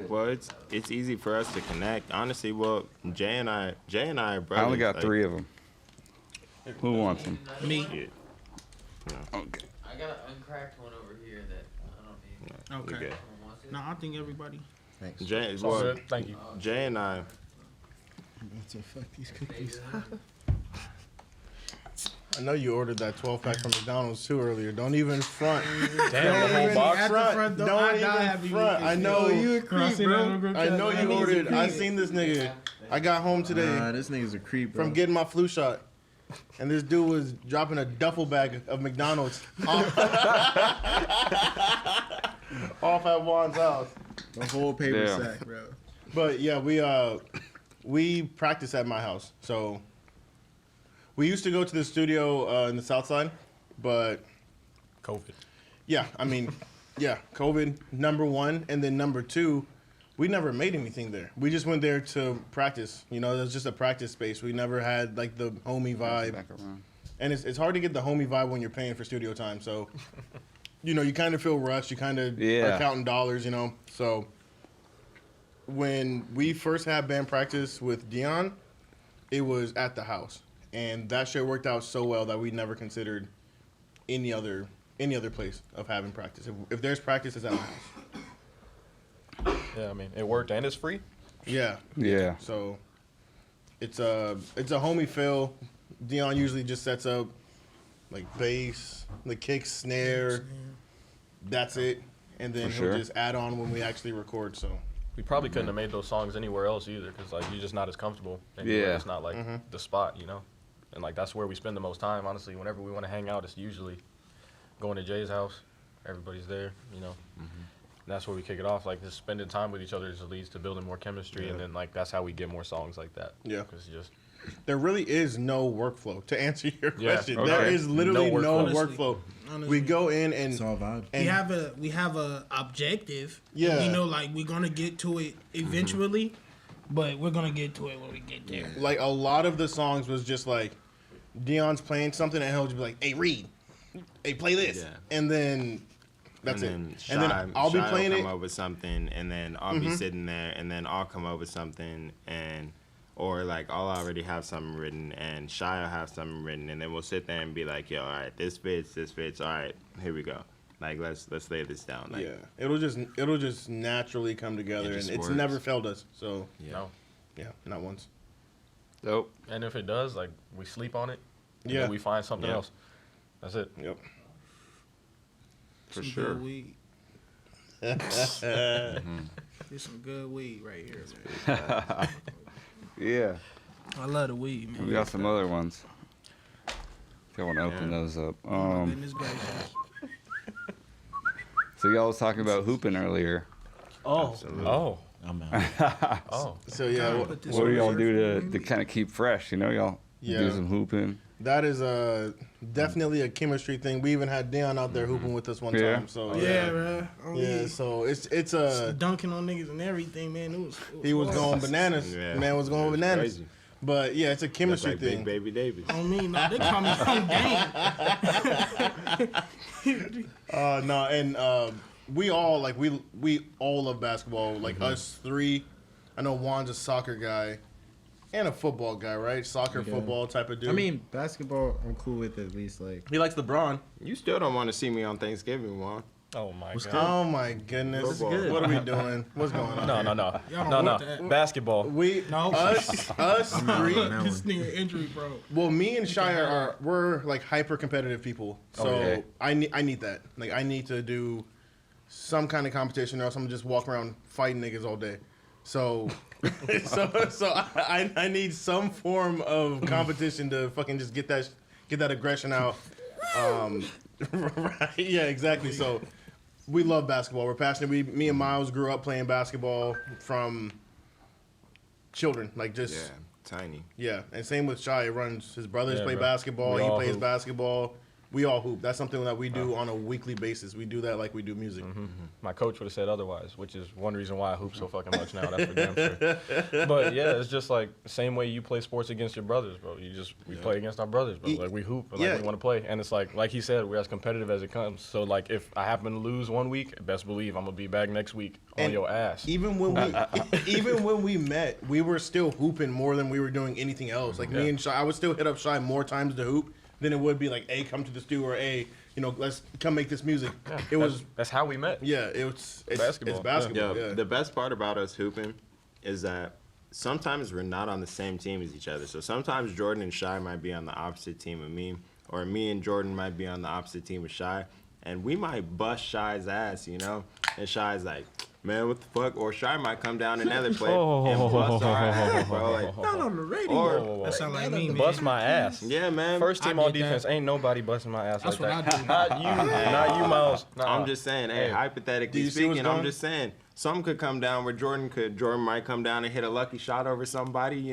Well, it's easy for us to connect. Honestly, well, Jay and I are brothers. I only got 3 of them. Who wants them? Me. Okay. I got an uncracked one over here that I don't need. Okay. Okay. Someone wants it? No, I think everybody. Thanks. Jay, All well, good. Thank you. Jay and I. Fuck these cookies. I know you ordered that 12-pack from McDonald's too earlier. Don't even front. Damn, the whole box. At the front door, Don't I die even happy front. with I this. know Yo, you a creep, bro. I know you ordered. I seen this nigga. I got home today Nah, this nigga's a creep, bro. from getting my flu shot, and this dude was dropping a duffel bag of McDonald's off at Juan's house. the whole paper Damn. sack, bro. But yeah, we practice at my house. So we used to go to the studio in the South Side, but COVID. yeah, I mean, yeah, COVID #1, and then #2, we never made anything there. We just went there to practice. You know, it was just a practice space. We never had like the homie vibe, Back around. and it's hard to get the homie vibe when you're paying for studio time. So, you know, you kind of feel rushed. You kind of are counting dollars. You know, so when we first had band practice with Dion, it was at the house, and that shit worked out so well that we never considered any other place of having practice. If there's practice, it's at my house. Yeah, I mean, it worked and it's free. Yeah. Yeah. So it's a homie feel. Dion usually just sets up like bass, the kick, snare. That's it, and then For he'll sure. just add on when we actually record. So We probably couldn't have made those songs anywhere else either, because like you're just not as comfortable. Anywhere. Yeah. It's not like the spot, you know. And like that's where we spend the most time. Honestly, whenever we want to hang out, it's usually going to Jay's house. Everybody's there, you know. And that's where we kick it off. Like just spending time with each other just leads to building more chemistry, and then like that's how we get more songs like that. Yeah. Because just there really is no workflow to answer your Yeah, question. okay. There is literally no Honestly. workflow. Honestly. We go in and It's all vibe. We have a objective. Yeah. We know like we're gonna get to it eventually, but we're gonna get to it when we get there. like a lot of the songs was just like Dion's playing something and he'll just be like, "Hey, Reed, hey, play this," Yeah. and then that's and it. Then And then I'll be playing will it. come up with something, and then I'll be sitting there, and then I'll come up with something, or like I'll already have something written, and Shy will have something written, and then we'll sit there and be like, "Yo, all right, this fits. All right, here we go. Like let's lay this down." Like, Yeah, it'll just naturally come together, just and it's works. never failed us. So no. yeah, not once. Dope. And if it does, like we sleep on it. And Yeah. then we find something Yeah. else. That's it. Yep. For Some sure. good weed. It's some good weed right here, man. Yeah. I love the weed, man. We got some other ones. If y'all want to open those up. Goodness gracious. So y'all was talking about hooping earlier. Oh. I'm out. Oh. So yeah, Put this What do over y'all here. do to kind of keep fresh? You know, y'all Yeah. do some hooping. that is definitely a chemistry thing. We even had Dion out there hooping with us one Yeah. time. So Yeah, bro. yeah. So it's a Dunking on niggas and everything, man. It was he was going bananas. Yeah. Man was going It was bananas. crazy. But yeah, it's a That's chemistry like thing. Big Baby Davis. on me. No, they call me from game. No, and we all like we all love basketball. Like us three. I know Juan's a soccer guy and a football guy, right? Soccer, football type of dude. I mean, basketball, I'm cool with at least, like. he likes LeBron. You still don't want to see me on Thanksgiving, Juan. Oh my What's god. Oh my goodness! Football. What are we doing? What's going on? No, here? no, no. Y'all don't No, want no. that. Basketball. We No. us three. Now This nigga injury, bro. Well, me and Shire we're like hyper competitive people. So Okay. I need that. Like I need to do some kind of competition, or else I'm gonna just walk around fighting niggas all day. So so I need some form of competition to fucking just get that aggression out. Right, yeah, exactly. So we love basketball. We're passionate. Me and Miles grew up playing basketball from children, like just Yeah, tiny. yeah. And same with Shy. His brothers Yeah, play bro. basketball. We He all plays hoop. basketball. We all hoop. That's something that we do on a weekly basis. We do that like we do music. My coach would have said otherwise, which is one reason why I hoop so fucking much now. That's for damn sure. But yeah, it's just like the same way you play sports against your brothers, bro. We play against our brothers, bro. Like we hoop, and, like we want to play, and it's like he said, we're as competitive as it comes. So like if I happen to lose one week, best believe I'm gonna be back next week on And your ass. Even when we met, we were still hooping more than we were doing anything else. Like me and Shy, I would still hit up Shy more times to hoop than it would be like, "Hey, come to the studio," or "Hey, let's come make this music." That's how we met. Yeah, it's basketball. It's basketball. Yo, Yeah. the best part about us hooping is that sometimes we're not on the same team as each other. So sometimes Jordan and Shy might be on the opposite team of me, or me and Jordan might be on the opposite team of Shy, and we might bust Shy's ass, And Shy's like, "Man, what the fuck?" Or Shy might come down another play and bust our ass, bro. Like, Not on the radio. or That sound like me, man. Bust my ass. yeah, man. First team I on did that. defense, ain't nobody busting my ass That's like what that. I do. Not you, Miles. Nah. I'm just saying, hey, Hey. Do hypothetically you see what's speaking, I'm going? just saying, some could come down where Jordan might come down and hit a lucky shot over somebody,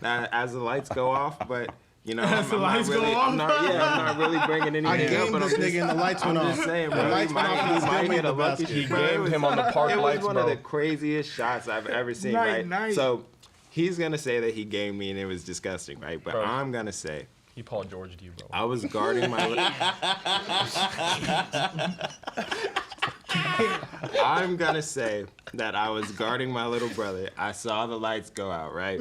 as the lights go off, but. As the lights go off? I'm not really bringing I anything up, gamed but this I'm nigga and the lights went I'm off. just saying, The bro. lights went off and I still might made hit the a lucky basket. He bro, it gamed was- him on the park It was lights, one of bro. the craziest shots I've ever seen, Night, right? night. So he's gonna say that he gamed me and it was disgusting, right? But Bro. I'm gonna say He Paul George you, bro. I was guarding my. I'm gonna say that I was guarding my little brother. I saw the lights go out, right?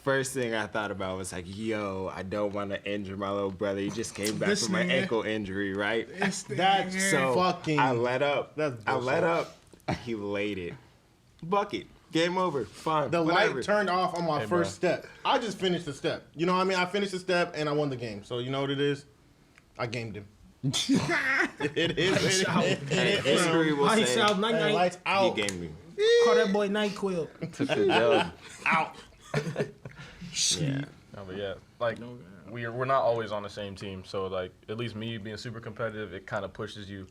First thing I thought about was like, yo, I don't want to injure my little brother. He just came back This from an nigga. ankle injury, right? That's So fucking. I let up. That's I let bullshit. up. He laid it. Bucket. Game over. Fine. The whatever. light turned off on my Hey, bro. first step. I just finished the step. You know what I mean? I finished the step and I won the game. So you know what it is? I gamed him. It is. Hey, history will Lights say out, night Hey, night. lights he out. gamed me. Call that boy NyQuil. Out. Yeah. No, but yeah, like we're not always on the same team. So like at least me being super competitive, it kind of pushes you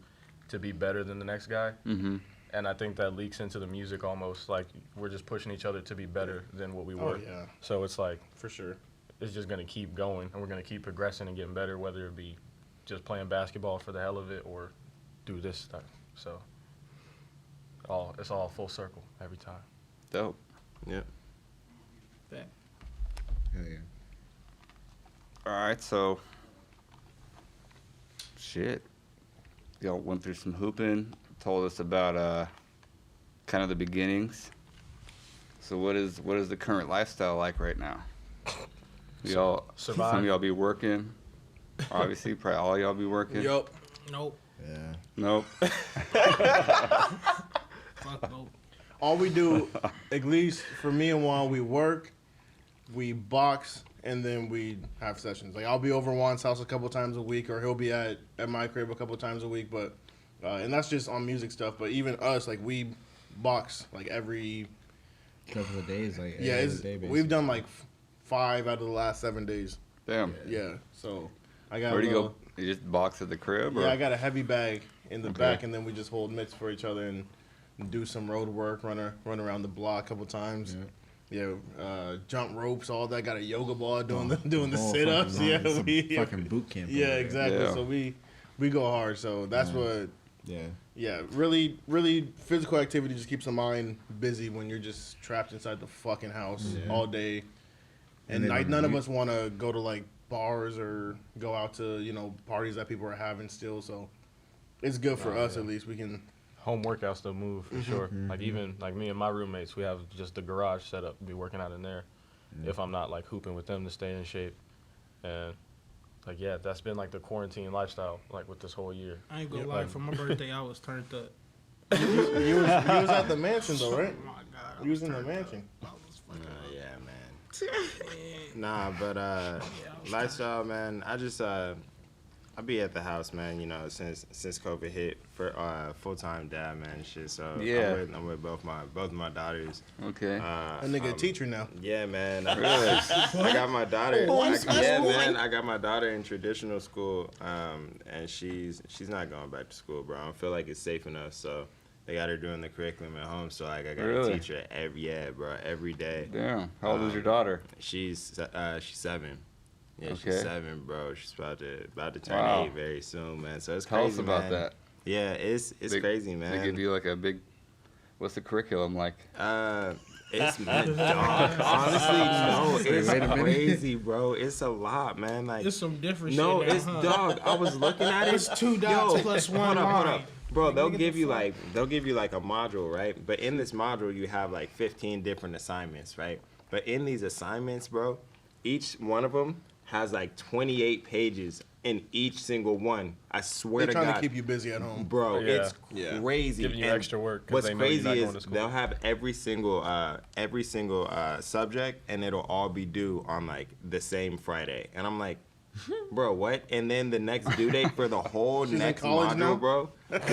to be better than the next guy. Mm-hmm. And I think that leaks into the music almost. Like we're just pushing each other to be better than what we were. Oh, yeah. So it's like For sure. it's just gonna keep going, and we're gonna keep progressing and getting better, whether it be just playing basketball for the hell of it or do this stuff. So it's all full circle every time. Dope. Yep. Hell yeah. All right, so shit. Y'all went through some hooping, told us about kind of the beginnings. So what is the current lifestyle like right now? Y'all, Survive. some of y'all be working. Obviously, probably all y'all be working. Yup. Nope. Yeah. Nope. Fuck nope. All we do, at least for me and Juan, we work, we box, and then we have sessions. Like I'll be over Juan's house a couple times a week, or he'll be at my crib a couple times a week. But and that's just on music stuff. But even us, like we box like every Couple of days, like yeah. every day, We've done like 5 out of the last 7 days. Damn. Yeah. So I got Where do you a little- go? You just box at the crib? Or? Yeah, I got a heavy bag in the Okay. back, and then we just hold mitts for each other and do some road work, run around the block a couple times. Yeah, jump ropes, all that. Got a yoga ball doing the whole sit ups. fucking Yeah, line, some we fucking boot camp. yeah, over there. exactly. Yeah. So we go hard. So that's what. Yeah. Yeah, really physical activity just keeps the mind busy when you're just trapped inside the fucking house all day. And then like, on none of you- us want to go to like bars or go out to parties that people are having still. So it's good for us at least. We can. Home workouts the move for sure. Like even like me and my roommates, we have just the garage set up. Be working out in there. If I'm not like hooping with them to stay in shape, and like yeah, that's been like the quarantine lifestyle like with this whole year. I ain't gonna Yeah, lie. like- For my birthday, I was turned up. You was at the mansion though, right? Oh my god. I You was in the turned mansion. up. I was fucking Yeah, man. Nah, but lifestyle, man. I I'll be at the house, man. You know, since COVID hit, for full-time dad, man, and shit. So Yeah. I'm with both my daughters. Okay. That nigga a teacher now. Yeah, man. Really? I got my daughter. Homeschool? Man. I got my daughter in traditional school, and she's not going back to school, bro. I don't feel like it's safe enough. So they got her doing the curriculum at home. So like I got to teach her every day. Damn. How old is your daughter? She's 7. Yeah, Okay. she's 7, bro. She's about to turn Wow. 8 very soon, man. So it's Tell crazy, us about man. that. Yeah, it's crazy, man. They give you like a big. What's the curriculum like? It's dog. Honestly, no, it's crazy, bro. It's a lot, man. Like It's some different no, shit. it's dog. I was looking at it. It's 2 dots plus 1 hold line. up. Bro, they'll Nigga, give the you fuck? they'll give you like a module, right? But in this module you have like 15 different assignments, right? But in these assignments, bro, each one of them has like 28 pages in each single one. I swear They're to God. trying to keep you busy at home. Bro, Yeah. it's crazy. Giving you And extra work 'cause What's they know you're crazy not is going to school. they'll have every single subject, and it'll all be due on like the same Friday. And I'm like, bro, what? And then the next due date for the whole She's in next college module, now? bro, will be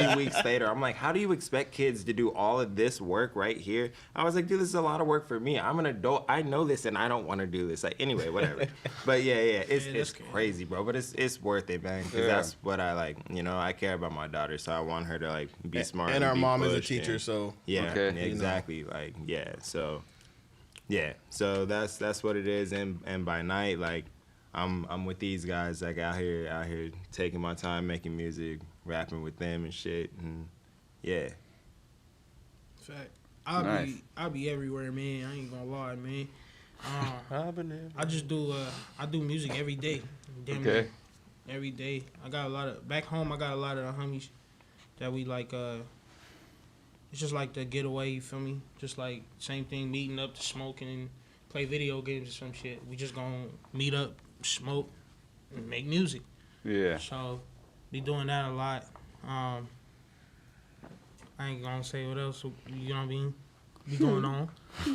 3 weeks later. I'm like, how do you expect kids to do all of this work right here? I was like, dude, this is a lot of work for me. I'm an adult. I know this, and I don't want to do this. Like, anyway, whatever. But yeah, it's that's crazy, bro. But it's worth it, man. Because that's what I like. You know, I care about my daughter, so I want her to like be smart. And our be mom is a pushed, teacher, and- so yeah, Okay. exactly. Like, yeah, so that's what it is. And by night, like, I'm with these guys, like out here taking my time, making music, rapping with them and shit, and yeah. Fact. Nice. I'll be everywhere, man. I ain't gonna lie, man. I just do I do music every day. Damn Okay. near every day. I got a lot of back home. I got a lot of the homies that we like. It's just like the getaway. You feel me? Just like same thing, meeting up to smoking and play video games or some shit. We just gonna meet up, smoke, and make music. Yeah. So be doing that a lot. I ain't gonna say what else, you know what I mean, be going on.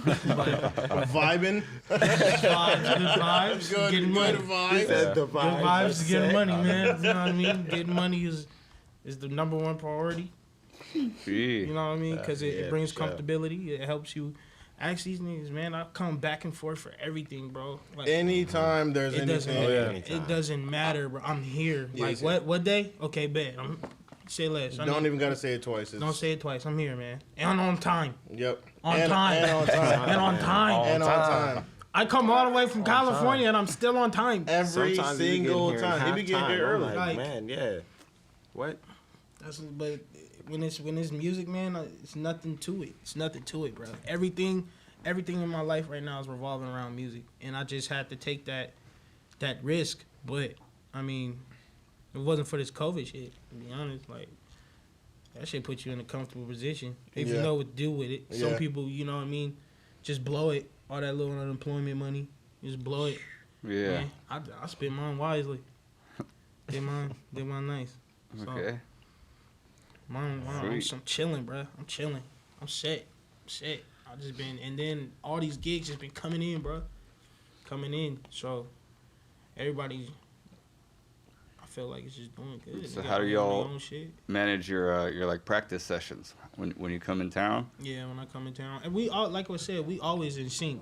But vibing. good vibes, Good, getting money. good vibes. Good vibes, getting money, man. You know what I mean? Getting money is the number one priority. You know what I mean? Because it brings comfortability. It helps you. Ask these niggas, man. I come back and forth for everything, bro. Like, Anytime there's it doesn't. anything. It doesn't matter, bro. I'm here. Yeah, Like yeah. what day? Okay, bet. Say less. Don't even gotta say it twice. Don't say it twice. I'm here, man. And on time. Yep. On And time. on time. And on time. And on time. I come all the way from California and I'm still on time. Every Sometimes you get single here in time. He be getting halftime. here I'm early. like, Like- man, yeah. What? But when it's music, man, it's nothing to it. It's nothing to it, bro. Everything in my life right now is revolving around music, and I just had to take that risk. But I mean, if it wasn't for this COVID shit, to be honest, like that shit put you in a comfortable position if you Yeah. know what to do with it. Some Yeah. people, you know what I mean, just blow it. All that little unemployment money, just blow it. Yeah. Man, I spent mine wisely. Did mine nice. So, Okay. I'm Sweet. chilling, bro. I'm chilling. I'm set. I just been, and then all these gigs just been coming in, bro. Coming in. So everybody, I feel like it's just doing good. So They how got do their y'all own shit. manage your like practice sessions when you come in town? Yeah, when I come in town, and we all, like I said, we always in sync.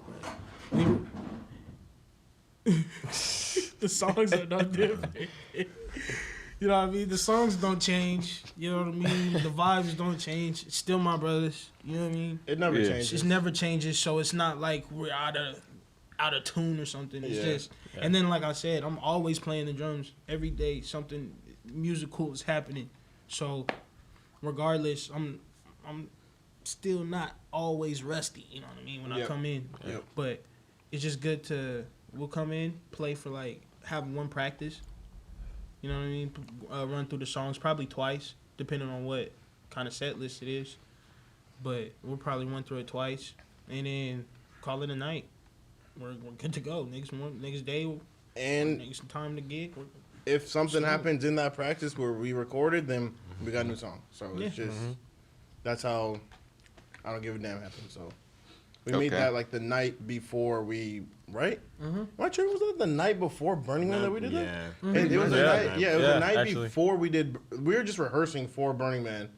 The songs are no different. You know what I mean? The songs don't change. You know what I mean? The vibes don't change. It's still my brothers. You know what I mean? It never Yeah. changes. It never changes, so it's not like we're out of tune or something. It's Yeah. just, and then like I said, I'm always playing the drums every day. Something musical is happening. So regardless, I'm still not always rusty. You know what I mean? When I Yep. come in, Yep. but it's just good we'll come in, play for like have one practice. You know what I mean? Run through the songs probably twice, depending on what kind of set list it is. But we'll probably run through it twice, and then call it a night. We're good to go. Next day, And next time to gig. if something Sure. happens in that practice where we recorded, then we got a new song. So it's Yeah. just that's how I don't give a damn happens. So We made that like the night before we, right? Mm-hmm. Am I sure was that the night before Burning Man that we did that? Yeah. Mm-hmm. It was the night. Yeah, it was the night actually. before we did. We were just rehearsing for Burning Man,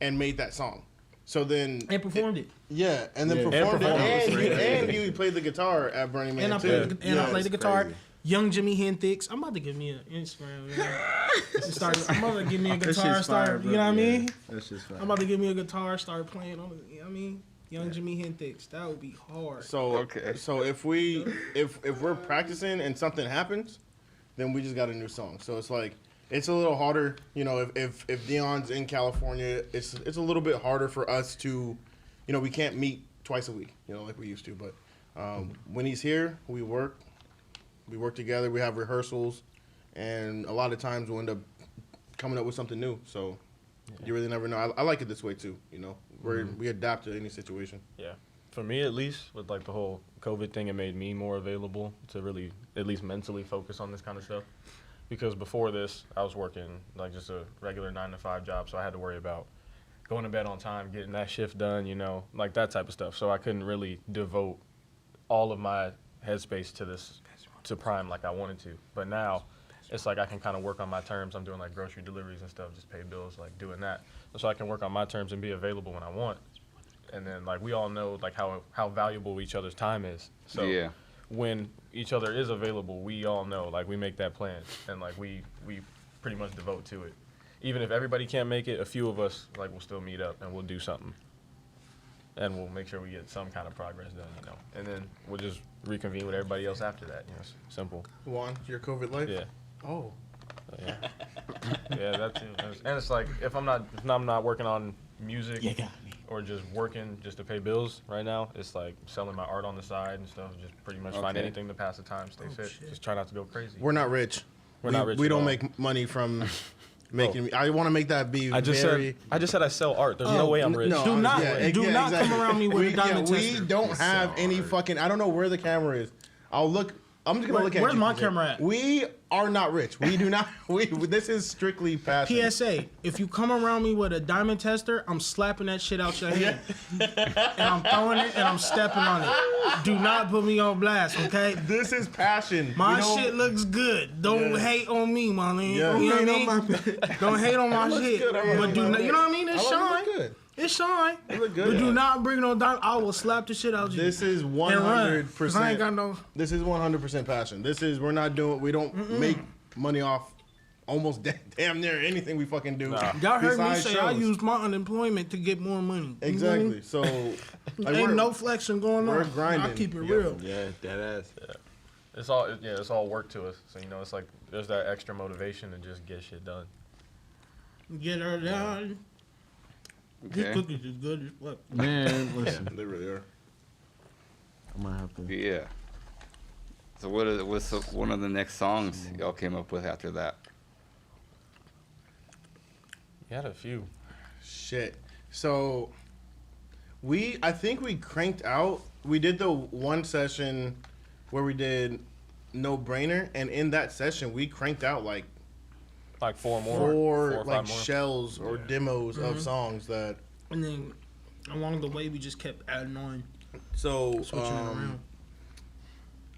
and made that song. So then And performed it. Yeah, and then Yeah. performed And it, performed and you played the guitar at Burning Man And I too. played, I played the guitar. crazy. Young Jimmy Hentix. I'm about to give me an Instagram. I'm about to give me a guitar. Start. You know what I mean? That's just fine. I'm about to give me a guitar. Start playing on it. You know what I mean? Young Jimmy Hentix. That would be hard. So so if we're practicing and something happens, then we just got a new song. So it's like it's a little harder, you know. If Dion's in California, it's a little bit harder for us to, you know, we can't meet twice a week, you know, like we used to. But when he's here, we work together. We have rehearsals, and a lot of times we'll end up coming up with something new. So you really never know. I like it this way too, you know. We adapt to any situation. Yeah. For me, at least, with like the whole COVID thing, it made me more available to really, at least mentally, focus on this kind of stuff. Because before this, I was working like just a regular 9-to-5 job, so I had to worry about going to bed on time, getting that shift done, you know, like that type of stuff. So I couldn't really devote all of my headspace to Prime like I wanted to. But now, it's like I can kind of work on my terms. I'm doing like grocery deliveries and stuff, just pay bills, like doing that. So I can work on my terms and be available when I want. And then like we all know like how valuable each other's time is. So Yeah. when each other is available, we all know like we make that plan and like we pretty much devote to it. Even if everybody can't make it, a few of us like will still meet up and we'll do something. And we'll make sure we get some kind of progress done, you know. And then we'll just reconvene with everybody else after that. You know, it's simple. Juan, your COVID life? Yeah. Oh. Yeah. Yeah, that too. And it's like if I'm not working on music or just working just to pay bills right now, it's like selling my art on the side and stuff. Just pretty much find Okay. anything to pass the time, stay fit. shit. Just try not to go crazy. We're not rich. We're not rich We at don't all. make money from making. I want to make that be I just very. said I sell art. There's no way I'm rich. No, Do not- yeah, do yeah, not exactly. come around me with a diamond We tester. don't have any fucking. I don't know where the camera is. I'll look. I'm just gonna look at. Where's you my for a camera second. at? We are not rich. We do not. This is strictly passion. PSA, if you come around me with a diamond tester, I'm slapping that shit out your hand. And I'm throwing it and I'm stepping on it. Do not put me on blast, okay? This is passion. My You know? shit looks good. Don't Yeah. hate on me, my man. Yeah. You know what I mean? Don't hate on my shit. good. But do not, you know what I mean? It's I like it shine. look good. It's shine. look good. But do not bring no diamond. I will slap the shit out you. This is and run. 'Cause I ain't got 100%. no. This is 100% passion. We don't make money off almost damn near anything we fucking do. Y'all heard me besides say I shows. used my unemployment to get more money. You know what I mean? Exactly. So like, Ain't we're- no flexing going we're on. grinding. I keep it Yeah. real. Yeah, that ass. It's all work to us. So you know, it's like there's that extra motivation to just get shit done. Get her down. These Okay. cookies is good as fuck. Man, listen, They really are. I might have to. Yeah. So what's one of the next songs y'all came up with after that? You had a few. Shit. So I think we cranked out. We did the one session where we did No Brainer, and in that session we cranked out like Like four four or like five more. shells or demos of songs that. And then along the way, we just kept adding on, So switching it around.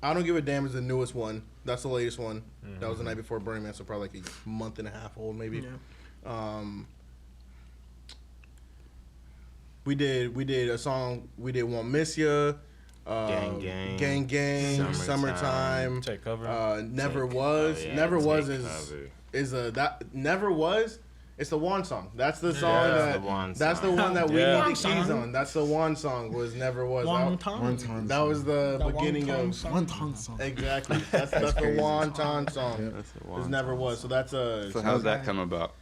I Don't Give a Damn is the newest one. That's the latest one. That was the night before Burning Man, so probably like a month and a half old maybe. Yeah. We did a song. We did Won't Miss Ya. Gang Gang. Summertime. Take cover. Never Was. Oh, yeah, Never Was Take is Cover. is a that Never Was. It's the Juan song. That's the song That's that. the Juan That's the song. one that we Yeah. need the keys on. That's the Juan song. Was Never Was. One That, time. One time. that was the That beginning one-time of. song. One time song. Exactly. That's the crazy. Wonton song. Yeah. That's the It one. Never Was. So that's a. So how's that come about?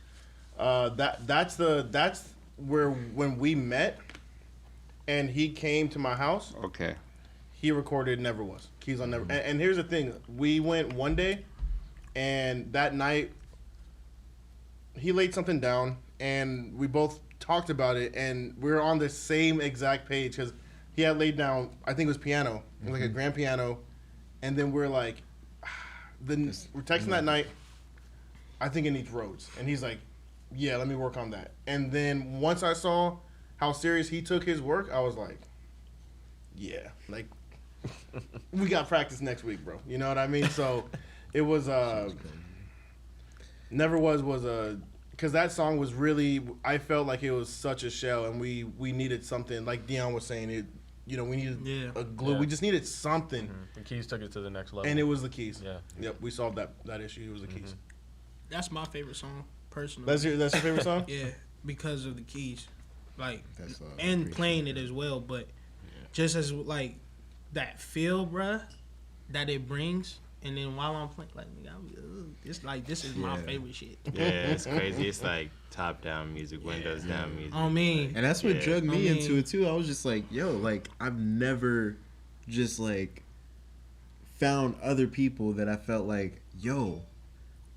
That's where when we met, and he came to my house. Okay. He recorded Never Was. Keys on Never. And here's the thing: we went one day, and that night he laid something down, and we both talked about it, and we were on the same exact page because he had laid down. I think it was piano, it was like a grand piano, and then we're like, we're texting that night. I think it needs roads, and he's like, yeah, let me work on that. And then once I saw how serious he took his work, I was like, yeah, like we got practice next week, bro. You know what I mean? So it was never was a because that song was really, I felt like it was such a shell, and we needed something like Dion was saying. It, you know, we needed a glue. Yeah. We just needed something, The Keys took it to the next level. and it was the Keys. Yeah. Yep, we solved that issue. It was the Keys. That's my favorite song, personally. That's your favorite song? Yeah, because of the keys, like, That's all I and appreciate. playing it as well. But just as like that feel, bruh, that it brings, and then while I'm playing, like, it's like this is my favorite shit. Yeah, it's crazy. It's like top down music, windows down music. I mean, And that's what Yeah. drug me I mean- into it too. I was just like, yo, like I've never just like found other people that I felt like, yo,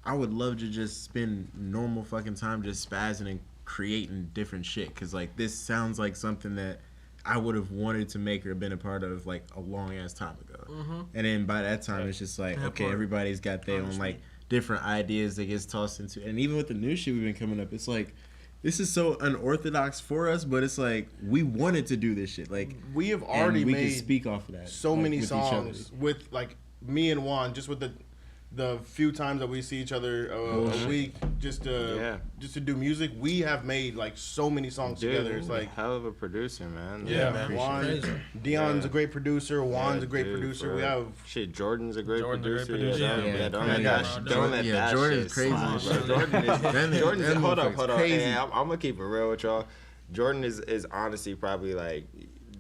I would love to just spend normal fucking time just spazzing and creating different shit. Cause like this sounds like something that I would have wanted to make or been a part of like a long ass time ago. And then by that time, it's just like, That okay, part. everybody's got their own like different ideas that gets tossed into. And even with the new shit we've been coming up, it's like, this is so unorthodox for us, but it's like we wanted to do this shit. Like We have and already we can made speak off of that. so like, many with each other. songs with like me and Juan, just with the few times that we see each other a week, just to do music. We have made like so many songs Dude, together. It's like hell of a producer, man. yeah, man. Juan, Crazy. Dion's a great producer. Juan's a great dude, producer. for We real. have Shit, Jordan's a great Jordan's a great producer. producer. Yeah, don't Yeah, let yeah. that. Don't let that. Jordan's shit crazy, slide, bro. bro. Jordan's. Hold up. Crazy. Hey, I'm gonna keep it real with y'all. Jordan is honestly probably like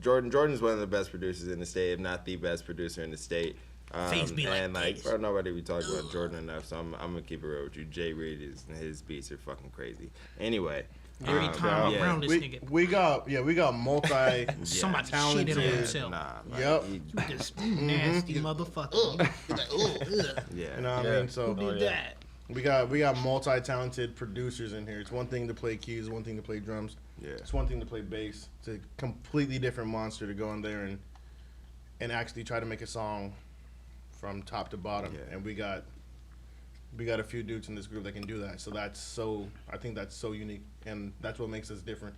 Jordan's one of the best producers in the state, if not the best producer in the state. Face be like and like, this. bro, nobody be talking about Jordan enough, so I'm gonna keep it real with you. Jay Reed his beats are fucking crazy. Anyway, Every time I'm yeah. around this nigga, we got multi somebody talented. shitted on himself. Nah, like, Yep. he- You just nasty motherfucker. yeah. You know what I Yeah. mean? So Who did that? we got multi-talented producers in here. It's one thing to play keys, one thing to play drums. Yeah. It's one thing to play bass. It's a completely different monster to go in there and actually try to make a song from top to bottom. Yeah. And we got a few dudes in this group that can do that. So I think that's so unique, and that's what makes us different.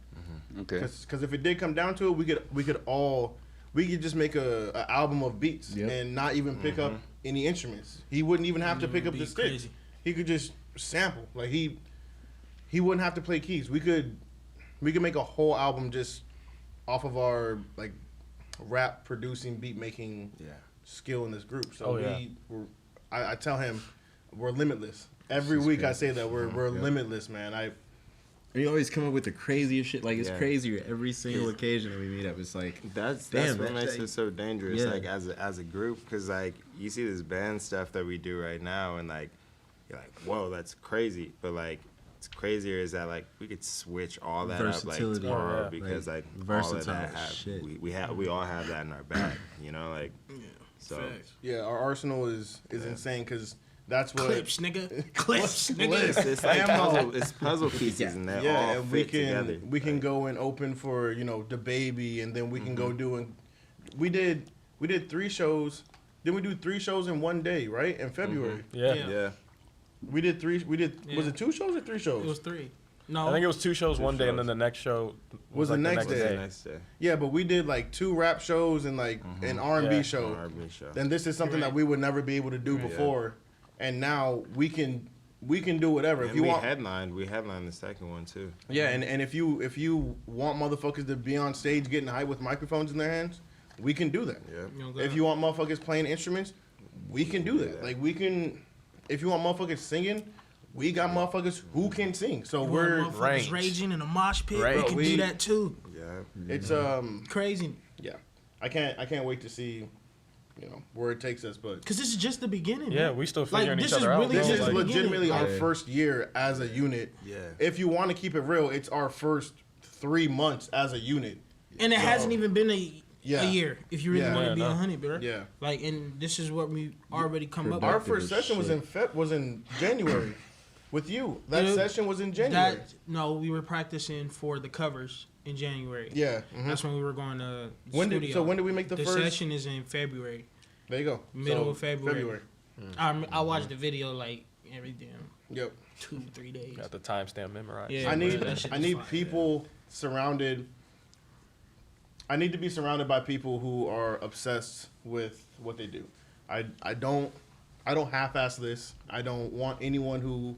Okay. Because if it did come down to it, we could just make a album of beats and not even pick up any instruments. He wouldn't even have to pick up be the sticks. crazy. He could just sample. Like he wouldn't have to play keys. We could make a whole album just off of our like rap producing, beat making skill in this group. So I tell him we're limitless. Every week I say that we're limitless, man. And you always come up with the craziest shit. Like it's Yeah. crazier every single occasion that we meet up. It's like That's damn, what that- makes that- it so dangerous. Yeah. Like as a group, because like you see this band stuff that we do right now, and like you're like, whoa, that's crazy. But like it's crazier is that like we could switch all that up like Versatility. tomorrow Yeah. because Like, like all of versatile that have shit. we all have that in our bag. You know, like so. yeah, our arsenal is insane because that's what Clips, nigga. Clips, nigga. It's like Ammo. it's puzzle pieces and they all and we fit can together. we can go and open for the baby, and then we can go do and we did 3 shows. Then we do 3 shows in one day, right? In February, Yeah. Yeah. we did 3. We did was Yeah. it 2 shows or 3 shows? It was 3. No, I think it was 2 shows one day, and shows. then the next show Was the like next What's day. the next day? Yeah, but we did like 2 rap shows and like an R&B Yeah. show. R&B show. And this is something that we would never be able to do before, and now we can do whatever. If And you we want, headlined the second one too. yeah, and if you want motherfuckers to be on stage getting hype with microphones in their hands, we can do that. Yeah. If you want motherfuckers playing instruments, we can do that. Yeah. Like we can. If you want motherfuckers singing, we got motherfuckers who can sing. So you we're want motherfuckers range. raging in a mosh pit. Range. We can We- do that too. Yeah. it's Crazy. yeah. I can't wait to see, where it takes us. But Cause this is just the beginning. Yeah, man. we still Like, figuring this each other is out. really bro. this is just Like, legitimately our Yeah. first year as a unit. Yeah. If you want to keep it real, it's our first 3 months as a unit. And it hasn't even been a Yeah. year. If you really Yeah. want to Yeah, be no. 100, bro. Yeah. Like, and this is what we already come up Our with. first session was in January with you. That Dude, session was in January. No, we were practicing for the covers in January. Yeah. That's when we were going to When studio. did we make the first? session is in February, There you go. middle So, of February. I watched the video like every damn Yep. 2-3 days. got the timestamp memorized. Yeah. I bro, need that shit I is need fire. people surrounded. I need to be surrounded by people who are obsessed with what they do. I don't half-ass this. I don't want anyone who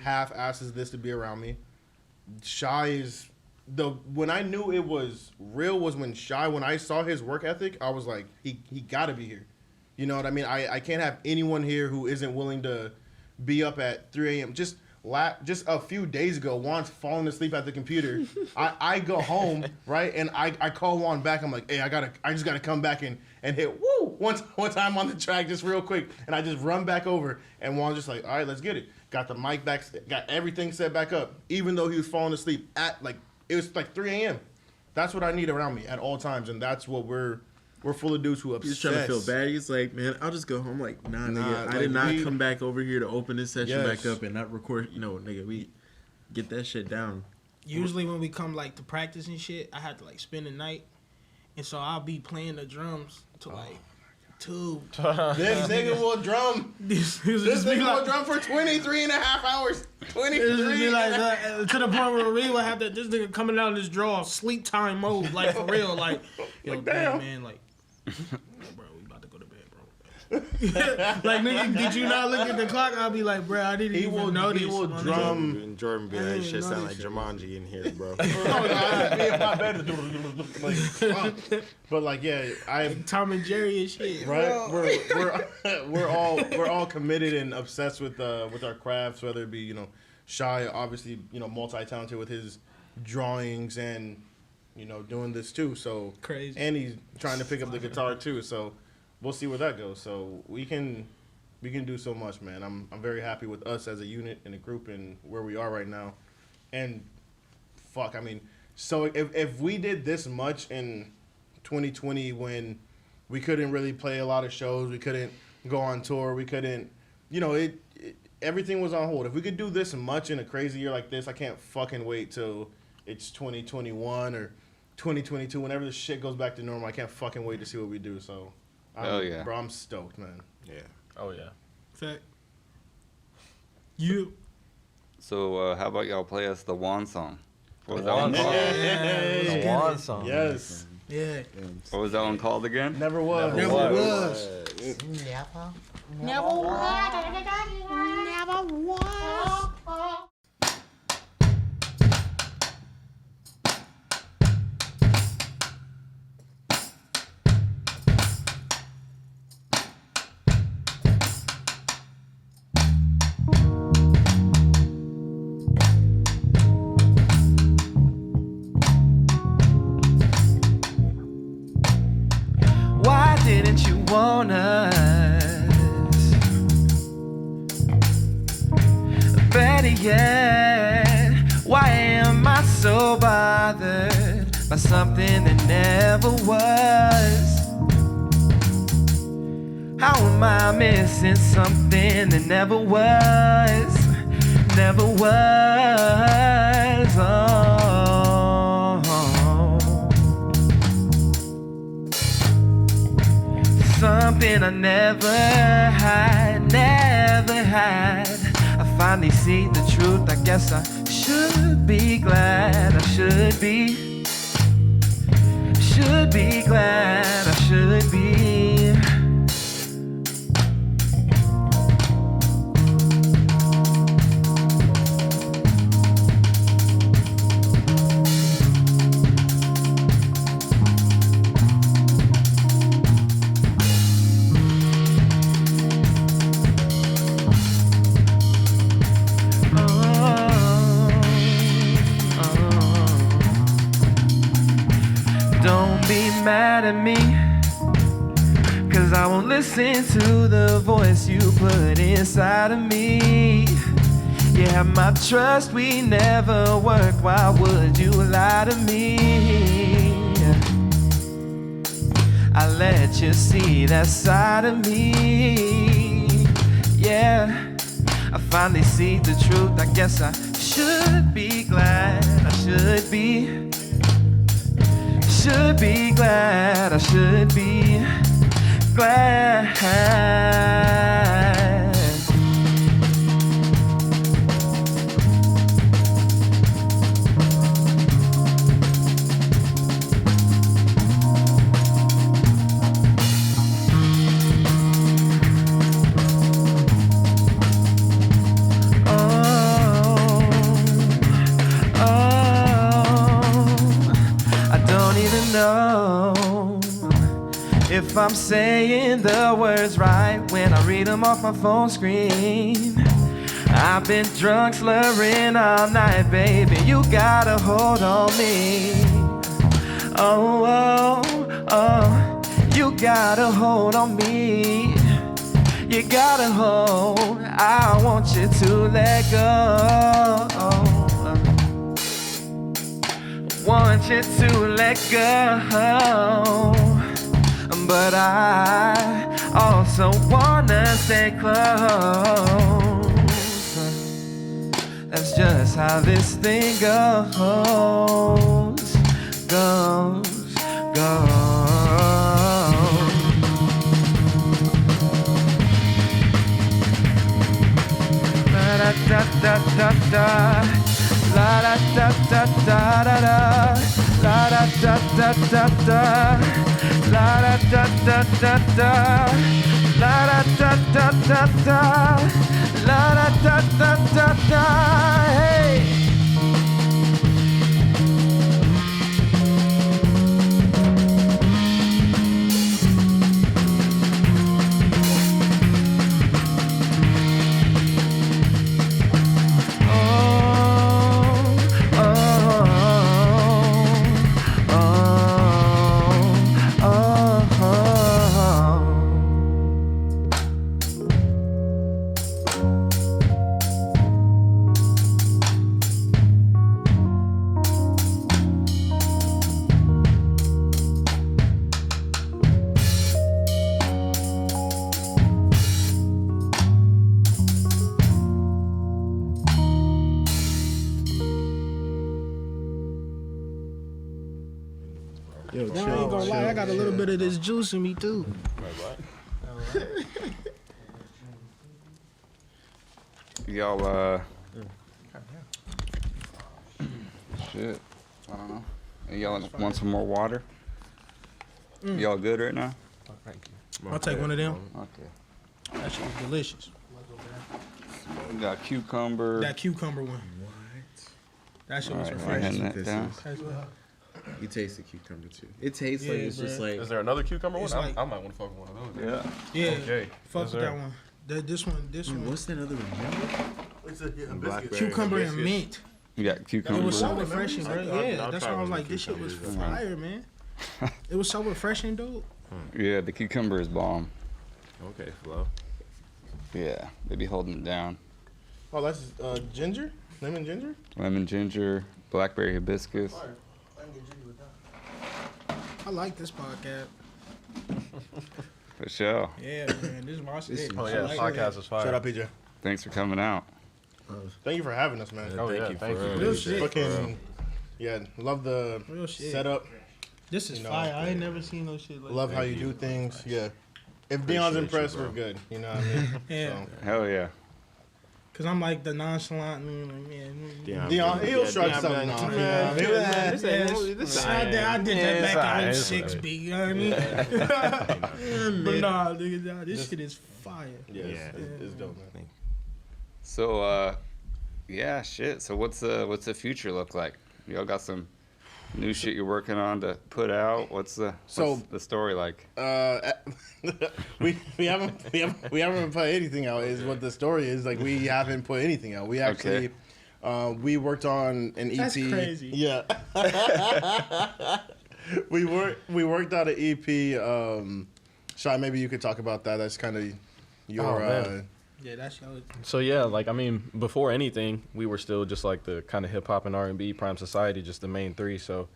half-asses this to be around me. Shy is when I knew it was real was when I saw his work ethic, I was like, he got to be here. You know what I mean? I can't have anyone here who isn't willing to be up at 3 a.m. Just a few days ago, Juan's falling asleep at the computer. I go home, right, and I call Juan back. I'm like, hey, I just gotta come back and hit one time on the track just real quick, and I just run back over, and Juan's just like, all right, let's get it. Got the mic back, got everything set back up, even though he was falling asleep at it was 3 a.m. That's what I need around me at all times, and that's what we're full of dudes who obsess. He's trying to feel bad. He's like, man, I'll just go home. Like, nah, nigga, I did not come back over here to open this session back up and not record. You know, nigga, we get that shit down. Usually when we come to practice and shit, I have to spend the night, and so I'll be playing the drums to 2. This nigga will drum. This nigga will drum for 23 and a half hours. 23. Be to the point where we would have this nigga coming out of this draw, sleep time mode, for real, yo, damn, man, bro, we about to go to bed, bro. Nigga, did you not look at the clock? I'll be like, bro, I didn't even notice. He will drum. And Jordan be like, shit sound like Jumanji in here, bro. But yeah, Tom and Jerry and shit. Right, we're all committed and obsessed with our crafts, whether it be Shy, obviously multi-talented with his drawings and doing this too. So crazy, and he's trying to pick up the guitar too. So we'll see where that goes. So we can do so much, man. I'm very happy with us as a unit and a group and where we are right now. And so if we did this much in 2020 when we couldn't really play a lot of shows, we couldn't go on tour, we couldn't, everything was on hold. If we could do this much in a crazy year like this, I can't fucking wait till it's 2021 or 2022, whenever this shit goes back to normal. I can't fucking wait to see what we do. So, bro, I'm stoked, man. Yeah. Oh yeah. Fact. So how about y'all play us the Juan song? What was that Juan one called? The Juan song. Yes. Yeah. What was that one called again? Never was. Never was. Why didn't you want us? Better yet, why am I so bothered by something that never was? How am I missing something that never was? Never was. Oh. Something I never had, never had. I finally see the truth. I guess I should be glad. I should be glad. I should be. Mad at me, 'cause I won't listen to the voice you put inside of me. You have my trust, we never worked. Why would you lie to me? I let you see that side of me. Yeah, I finally see the truth. I guess I should be glad. I should be glad, I should be glad. if I'm saying the words right when I read them off my phone screen. I've been drunk, slurring all night, baby. You got a hold on me. Oh, oh, oh. You got a hold on me. You got a hold. I want you to let go. Want you to let go. But I also wanna stay close. That's just how this thing goes. La da da da da da. La da da da da da da. La da da da da da. La da da da da da. La da da da da da. La da da da da da. Hey. I ain't gonna lie, I got a little bit of this juice in me too. Y'all, shit, I don't know. Y'all want some more water? Y'all good right now? I'll take one of them. Okay. That shit was delicious. We got cucumber. That cucumber one. That shit was Writing refreshing. that down. You taste the cucumber too. It tastes Yeah, like it's just bruh. like. Is there another cucumber one? It's like- I might want to fuck with one of those. Yeah. Yeah. Okay. Fuck Yes, with that sir. one. This one. What's that other one? Blackberry. Cucumber and mint. You got It cucumber. was so refreshing, bro. Yeah, I'll that's try why I was one of like, the this shit was cucumbers. fire, man. It was so refreshing, dude. Yeah, the cucumber is bomb. Okay, Flo. Yeah, they be holding it down. Oh, that's ginger? Lemon ginger? Lemon ginger, blackberry hibiscus. I like this podcast. For sure. Yeah, man, this is my shit. Oh I yeah, like podcast it. is fire. Shout out, PJ. Thanks for coming out. Thank you for having us, man. Oh yeah, Thank thank you you. for Real it. shit. Fucking, yeah, love the Real shit. setup. This is You know, fire. I ain't never seen no shit like Love that. how you do things. Yeah. If Dion's Appreciate you, impressed, bro. we're good. You know what I mean? Yeah. Hell yeah. Cause I'm like the nonchalant. Dion, he'll shrug something off. You know what I mean? I did that back alright, in it's 06, alright. B. You know what I mean? But nah, nigga, nah, this shit is fire. Yeah, it's dope, man. So, yeah, shit. So what's the future look like? Y'all got some new shit you're working on to put out? What's the story like? We haven't put anything out. Is what the story is. Like we haven't put anything out. We actually we worked on an EP. That's crazy. Yeah. we worked out an EP. Shy, maybe you could talk about that. That's kind of your. man. Yeah, that's your. So yeah, like I mean, before anything, we were still just like the kind of hip hop and R&B, Prime Society, just the main three. So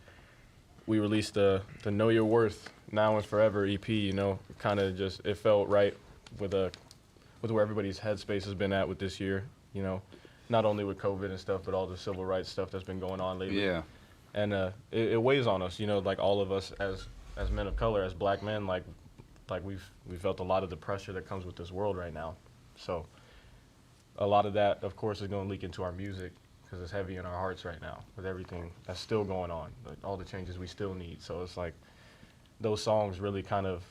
we released the Know Your Worth Now and Forever EP. You know, kind of just it felt right with where everybody's headspace has been at with this year. You know, not only with COVID and stuff, but all the civil rights stuff that's been going on lately. Yeah. And it weighs on us. You know, like all of us as men of color, as black men, like we felt a lot of the pressure that comes with this world right now. So a lot of that, of course, is going to leak into our music because it's heavy in our hearts right now with everything that's still going on, like all the changes we still need. So it's like those songs really kind of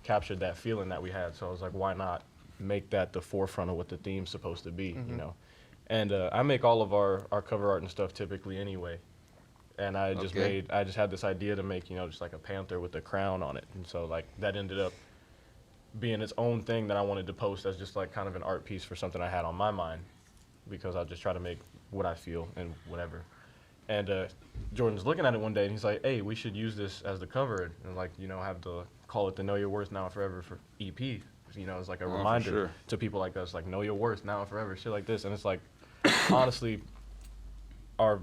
captured that feeling that we had. So I was like, why not make that the forefront of what the theme's supposed to be, you know? And I make all of our cover art and stuff typically anyway. and I just had this idea to make, you know, just like a panther with a crown on it. And so like that ended up being its own thing that I wanted to post as just like kind of an art piece for something I had on my mind, because I just try to make what I feel and whatever. And Jordan's looking at it one day and he's like, hey, we should use this as the cover and like, you know, have to call it the Know Your Worth Now and Forever for EP. You know, it's like a reminder to people like us, like know your worth now and forever, shit like this. And it's like, honestly, our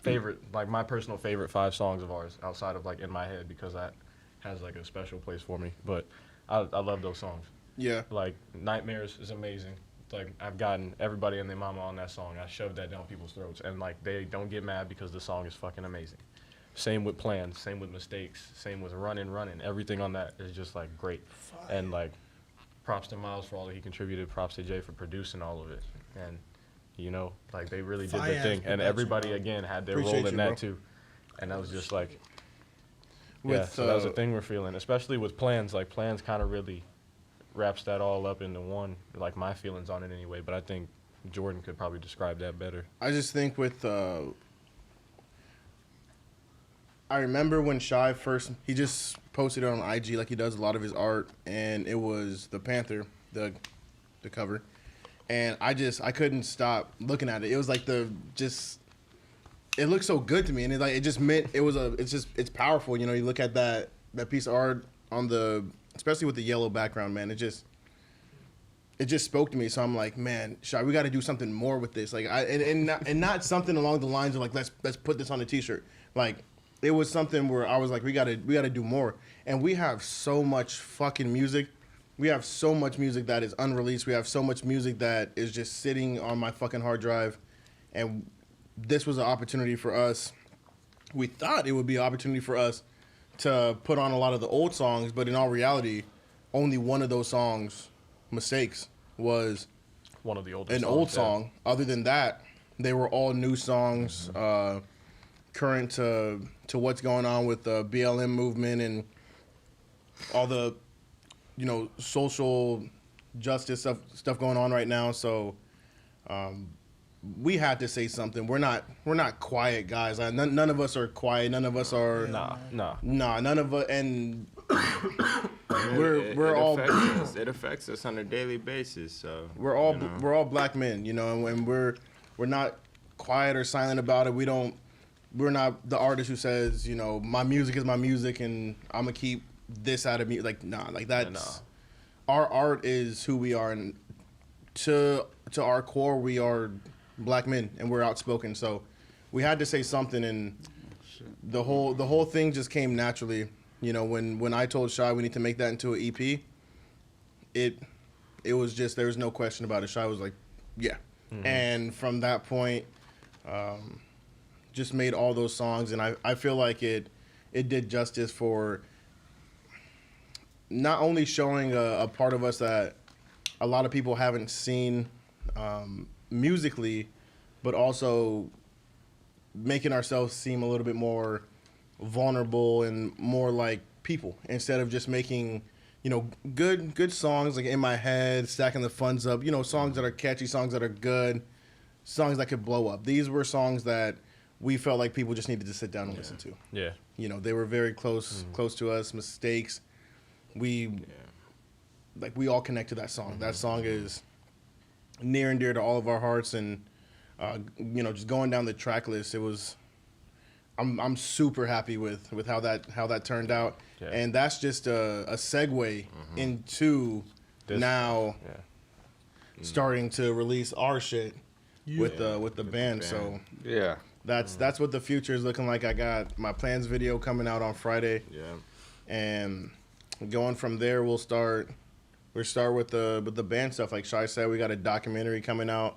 favorite, like my personal favorite 5 songs of ours outside of like In My Head, because that has like a special place for me. But I love those songs. Yeah. Like Nightmares is amazing. Like I've gotten everybody and their mama on that song. I shoved that down people's throats, and like they don't get mad because the song is fucking amazing. Same with Plans, same with Mistakes, same with Running. Everything on that is just like great. And like props to Miles for all that he contributed. Props to Jay for producing all of it. And you know, like they really did their thing. And everybody again had their role in that too. And that was just like, so that was a thing we're feeling, especially with Plans. Like Plans kind of really wraps that all up into one, like my feelings on it anyway. But I think Jordan could probably describe that better. I just think with I remember when Shy first, he just posted it on IG like he does a lot of his art, and it was the Panther, the cover, and I couldn't stop looking at it. It was like it looked so good to me, and it just meant it's powerful. You know, you look at that piece of art on especially with the yellow background, man. It just spoke to me. So I'm like, man, Shy, we got to do something more with this. Like, and not something along the lines of like let's put this on a T-shirt. Like, it was something where I was like, we gotta do more. And we have so much fucking music. We have so much music that is unreleased. We have so much music that is just sitting on my fucking hard drive. And this was an opportunity for us. We thought it would be an opportunity for us to put on a lot of the old songs, but in all reality, only one of those songs, Mistakes, was one of the oldest old song. Other than that, they were all new songs, current to what's going on with the BLM movement and all the, you know, social justice stuff going on right now. So we had to say something. We're not quiet guys. None of us are quiet. None of us are. Nah. None of us. And it affects us on a daily basis. So we're all black men, you know, and we're not quiet or silent about it. We're not the artist who says, you know, my music is my music and I'm gonna keep this out of me. Like, nah, like that's our art is who we are, and to our core, we are black men and we're outspoken. So we had to say something, and the whole thing just came naturally. You know, when I told Shy we need to make that into an EP, it was just, there was no question about it. Shy was like, yeah. Mm-hmm. And from that point, just made all those songs, and I feel like it did justice for not only showing a part of us that a lot of people haven't seen musically, but also making ourselves seem a little bit more vulnerable and more like people, instead of just making, you know, good songs like In My Head, Stacking the Funds Up, you know, songs that are catchy, songs that are good, songs that could blow up. These were songs that we felt like people just needed to sit down and listen to. Yeah. You know, they were very close to us. Mistakes. We all connect to that song. That song is near and dear to all of our hearts, and you know, just going down the track list, it was. I'm super happy with how that turned out, and that's just a segue into this, now starting to release our shit with the band. So yeah. That's what the future is looking like. I got my Plans video coming out on Friday. Yeah. And going from there, we'll start with the band stuff. Like Shai said, we got a documentary coming out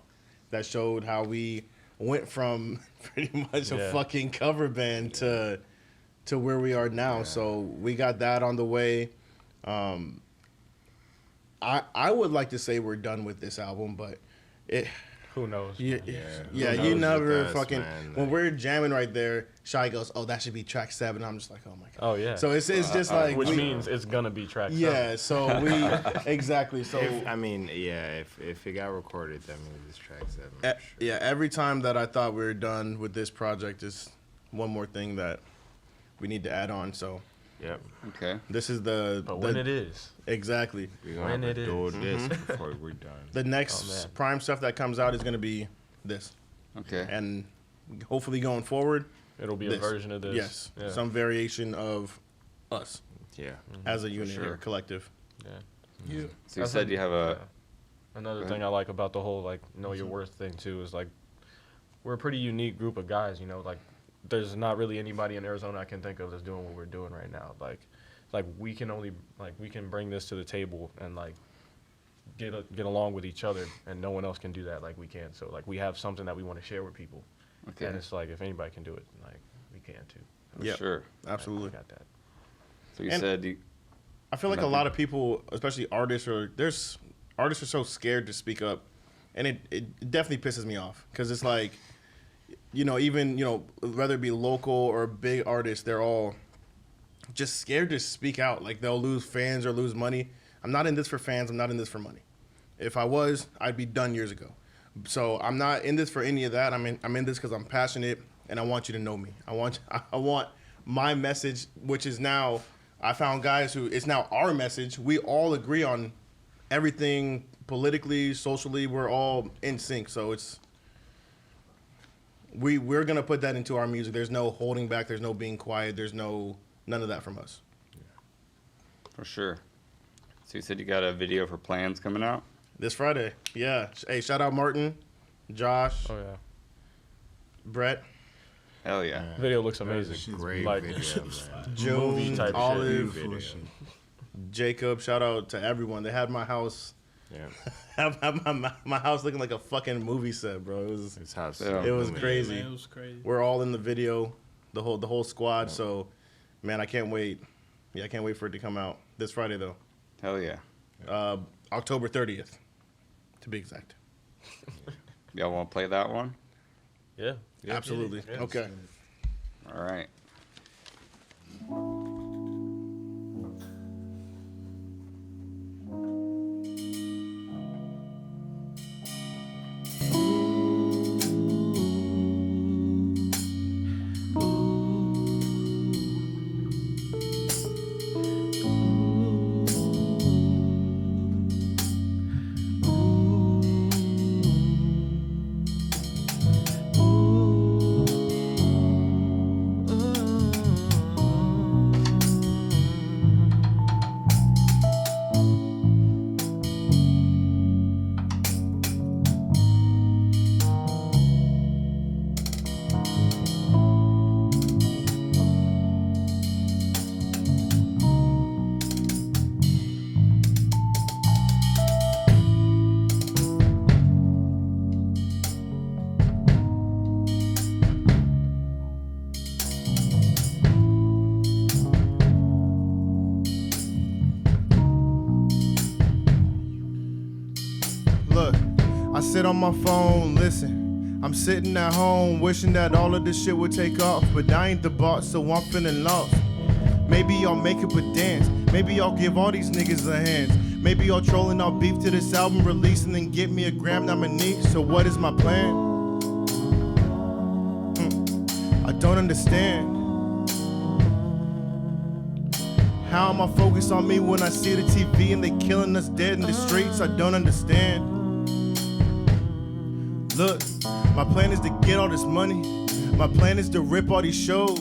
that showed how we went from pretty much a fucking cover band to where we are now. Yeah. So we got that on the way. I would like to say we're done with this album, but who knows? You never fucking when we're jamming right there. Shai goes, "Oh, that should be track 7." I'm just like, "Oh my god." Oh yeah. So it's just like, which means it's gonna be track 7. Yeah. So we exactly. So if it got recorded, that means it's track 7. Yeah. Every time that I thought we were done with this project, one more thing that we need to add on. So Yep. Okay. this is the But when it is, exactly We're When gonna it do is. this before we're done. the next man. prime stuff that comes out is gonna be this, Okay. and hopefully going forward, it'll be a this. version of this. Yes, Yeah. some variation of us Yeah. as a unit sure. here, collective. Yeah. So you I said think- you have a. Another Go thing I like about the whole like know your worth thing too is like we're a pretty unique group of guys, you know, like there's not really anybody in Arizona I can think of that's doing what we're doing right now. Like we can only like we can bring this to the table and like get along with each other, and no one else can do that like we can. So like we have something that we want to share with people. Okay. And it's like if anybody can do it, like we can too. For Yep. sure. Absolutely. I got that. So you And- said you. I feel like a Nothing. lot of people, especially artists, artists are so scared to speak up, and it definitely pisses me off because it's like, even whether it be local or big artists, they're all just scared to speak out. Like they'll lose fans or lose money. I'm not in this for fans. I'm not in this for money. If I was, I'd be done years ago. So I'm not in this for any of that. I'm in this because I'm passionate and I want you to know me. I want my message, which is now. I found guys who it's now our message. We all agree on everything politically, socially. We're all in sync. So we're gonna put that into our music. There's no holding back. There's no being quiet. There's none of that from us. For sure. So you said you got a video for Plans coming out? This Friday, yeah. Hey, shout out Martin, Josh, Oh yeah. Brett, Hell yeah. Video looks amazing. Great Like, video, man. June, type shit. Olive, Video. Jacob. Shout out to everyone. They had my house. Yeah. Have my house looking like a fucking movie set, bro. It's house. Yeah. It was Man, crazy. it was crazy. We're all in the video, the whole squad. So, man, I can't wait. Yeah, I can't wait for it to come out this Friday though, Hell yeah. October 30th, to be exact. Y'all want to play that one? Yeah. Absolutely. Yeah. Okay. All right. Look, I sit on my phone, listen. I'm sitting at home, wishing that all of this shit would take off. But I ain't the boss, so I'm feeling lost. Maybe y'all make up a dance. Maybe y'all give all these niggas a hand. Maybe y'all trolling all beef to this album release and then get me a Gram nominee. So what is my plan? I don't understand. How am I focused on me when I see the TV and they killing us dead in the streets? I don't understand. Look, my plan is to get all this money. My plan is to rip all these shows.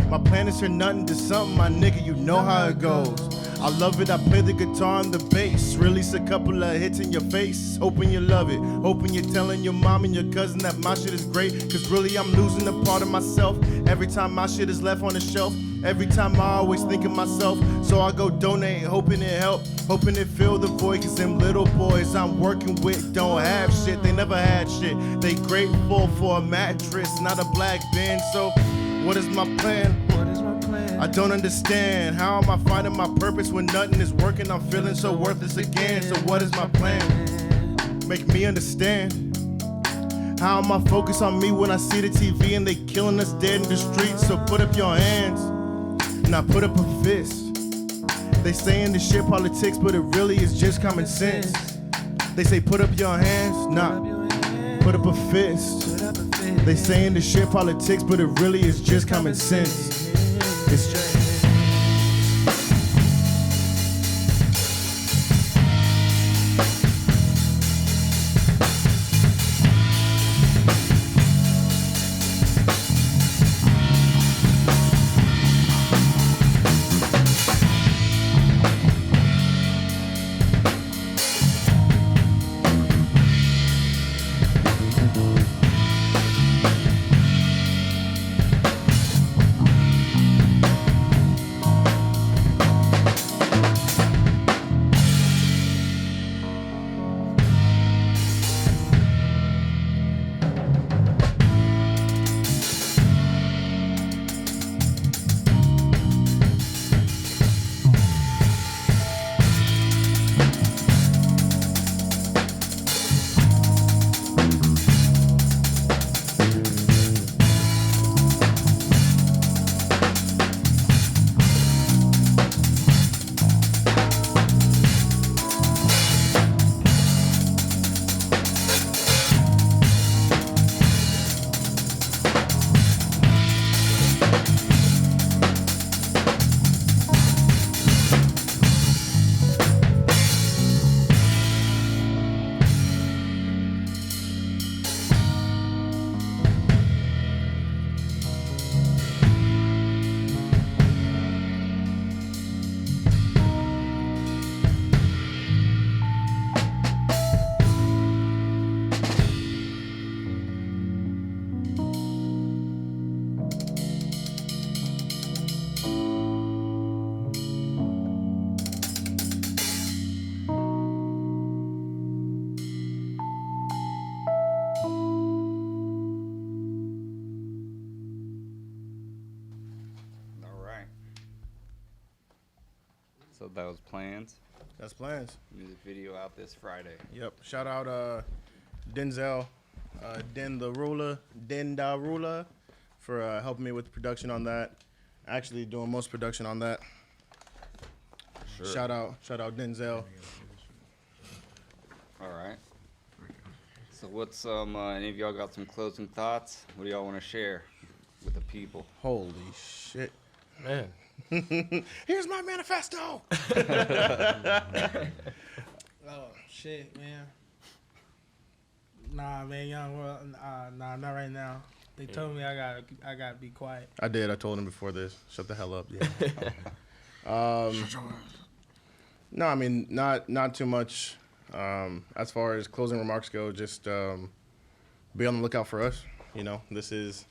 My plan is turn nothing to something, my nigga, you know how it goes. I love it, I play the guitar and the bass. Release a couple of hits in your face. Hoping you love it. Hoping you're telling your mom and your cousin that my shit is great. Cause really I'm losing a part of myself. Every time my shit is left on the shelf. Every time I always think of myself. So I go donate, hoping it help. Hoping it fill the void. Cause them little boys I'm working with don't have shit. They never had shit. They grateful for a mattress, not a black bin. So what is my plan? I don't understand. How am I finding my purpose when nothing is working? I'm feeling so worthless again. So what is my plan? Make me understand. How am I focused on me when I see the TV and they killing us dead in the streets? So put up your hands, now put up a fist. They saying this shit politics, but it really is just common sense. They say put up your hands, nah, put up a fist. They saying this shit politics, but it really is just common sense. It's just So that was plans. That's plans. Music video out this Friday. Yep. Shout out Denzel, Den the Ruler, Den Da Ruler, for helping me with the production on that. Actually doing most production on that. Sure. Shout out Denzel. All right. So what's any of y'all got some closing thoughts? What do y'all want to share with the people? Holy shit. Man. Here's my manifesto. Oh shit, man. Nah, man, young world. Nah, not right now. They told me I gotta be quiet. I did. I told him before this. Shut the hell up. Yeah. No, I mean not too much. As far as closing remarks go, just be on the lookout for us. You know, this is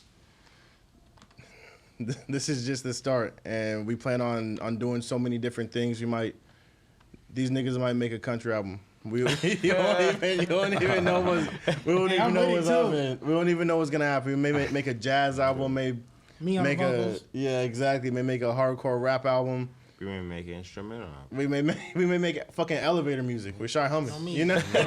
just the start, and we plan on doing so many different things. These niggas might make a country album. You don't even know what's happening. We don't even know what's gonna happen. We may make a jazz album. May make a exactly. May make a hardcore rap album. We may make an instrumental. We may make fucking elevator music with Shy Humming. You know, score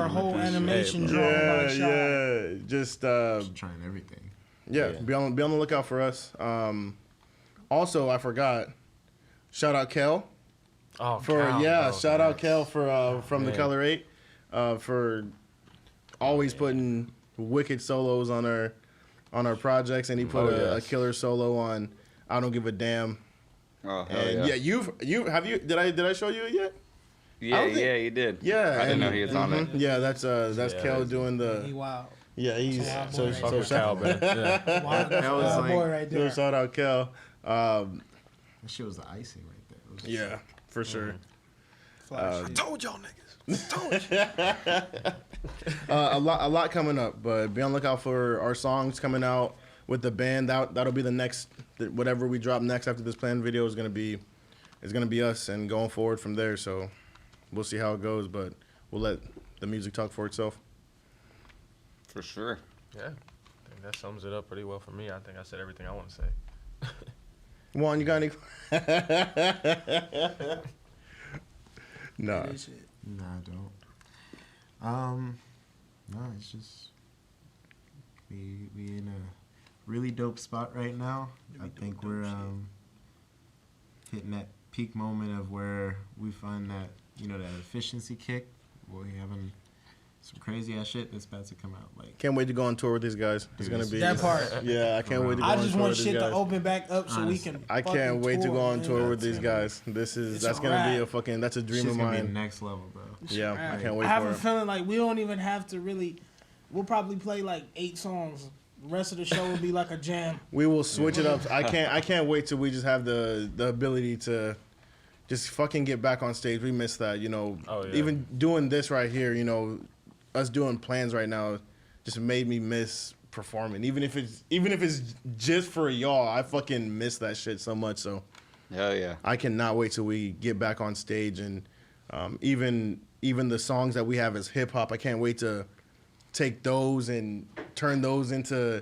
a whole animation drawing by Shy. Yeah, just trying everything. Yeah, be on the lookout for us. Also, I forgot. Shout out Kel. Oh, Shout out Kel for from the Color 8 for always putting wicked solos on our projects, and he put a killer solo on I Don't Give a Damn. Oh, hell and yeah. Did I show you it yet? Yeah, you did. Yeah, I didn't know he was on it. Yeah, that's Kel doing the. He wild. Yeah, he's so Cal, man. Yeah. That was like, boy right there. Shout out Kel. That shit was the icing right there. Yeah, for sure. I told y'all niggas. A lot coming up, but be on the lookout for our songs coming out with the band. That'll be the next, whatever we drop next after this planned video is gonna be us, and going forward from there. So we'll see how it goes, but we'll let the music talk for itself. For sure. Yeah, I think that sums it up pretty well for me. I think I said everything I want to say. Juan, you got any? Nah. Nah, I don't. No, it's just we in a really dope spot right now. I think we're hitting that peak moment of where we find that that efficiency kick. We're having some crazy ass shit that's about to come out. Like, Can't wait to go on tour with these guys. It's gonna be that part. Yeah, I can't wait to go I on just tour want with these shit guys. to open back up so we can. I can't fucking wait to go on man. tour with these guys. That's a gonna be wrap. a fucking. That's a dream shit's of gonna be mine. next level, bro. Yeah, I can't wait I have for a it. feeling like we don't even have to really. We'll probably play like 8 songs. The rest of the show will be like a jam. We will switch it up. I can't wait till we just have the ability to just fucking get back on stage. We miss that, you know. Oh, yeah. Even doing this right here, you know, us doing plans right now just made me miss performing. Even if it's just for y'all, I fucking miss that shit so much. So Hell yeah. I cannot wait till we get back on stage and even the songs that we have as hip hop. I can't wait to take those and turn those into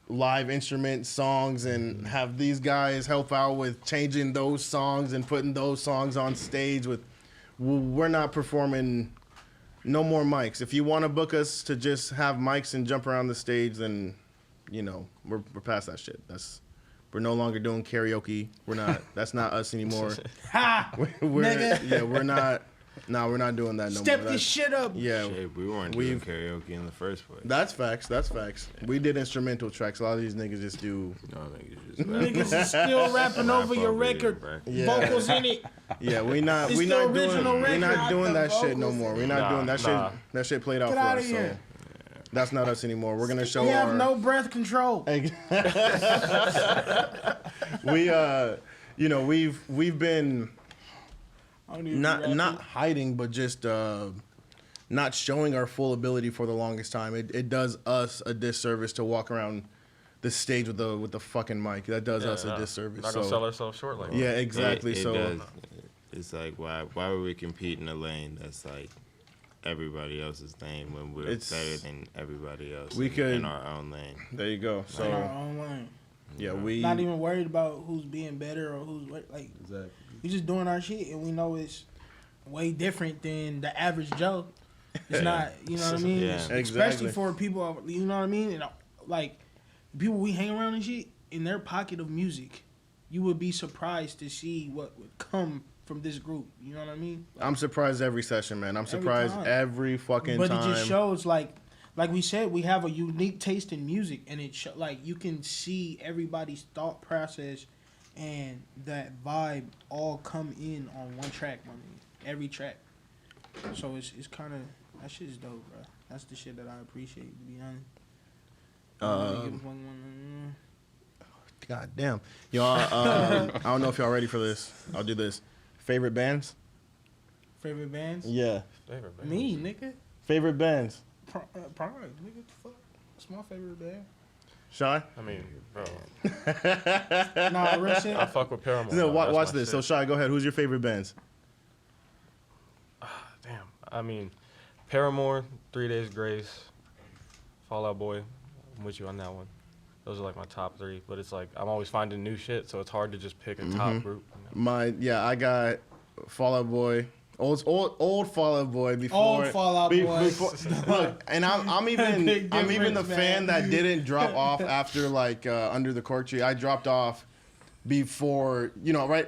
live instrument songs and have these guys help out with changing those songs and putting those songs on stage. We're not performing. No more mics. If you want to book us to just have mics and jump around the stage, then, you know, we're past that shit. We're no longer doing karaoke. We're not. That's not us anymore. Ha! Nigga. We're not. No, we're not doing that no more. Step this shit up. Yeah, Shit, we weren't doing karaoke in the first place. that's facts. That's facts. We did instrumental tracks. A lot of these niggas just do. No, niggas just Niggas is still rapping over your record. Yeah. Vocals in it. Yeah, we not It's the doing original we record, not not doing the that shit no vocals. more. We're not doing that shit. That shit played out Get for outta us. here. So that's not us anymore. We're gonna show We have our. no breath control. We you know, we've been I don't even not rap it. hiding, but just not showing our full ability for the longest time. It does us a disservice to walk around the stage with the fucking mic. That does us a disservice. Not gonna sell ourselves short like that. Yeah, exactly. It so does. It's like why would we compete in a lane that's like everybody else's lane when we're better than everybody else in our own lane? There you go. So In our own lane. yeah, we Not even worried about who's being better or who's like. Exactly. We just doing our shit, and we know it's way different than the average Joe. It's not, you know what I mean? Yeah. Especially Exactly. for people, you know what I mean? And like people we hang around and shit, in their pocket of music, you would be surprised to see what would come from this group. You know what I mean? Like, I'm surprised every session, man. I'm surprised time. every fucking but time. it just shows like we said, we have a unique taste in music, and it like you can see everybody's thought process and that vibe all come in on one track, I mean, every track. So it's kind of, that shit is dope, bro. That's the shit that I appreciate, to be honest. God damn, y'all. I don't know if y'all ready for this. I'll do this. Favorite bands? Favorite bands? Yeah. Favorite band. Me, nigga. Favorite bands? Prime, nigga. What the fuck? That's my favorite band. Shy? I mean, bro, Nah, real shit. I fuck with Paramore. No, bro. That's watch my this. shit. So Shy, go ahead. Who's your favorite bands? Damn. I mean, Paramore, 3 Days Grace, Fall Out Boy. I'm with you on that one. Those are like my top 3. But it's like I'm always finding new shit, so it's hard to just pick a top group. You know? I got Fall Out Boy. Old Fall Out Boy before. Old Fall Out Boy. Look, and I'm even Big the difference, fan man. that didn't drop off after like Under the Cork Tree. I dropped off before, you know, right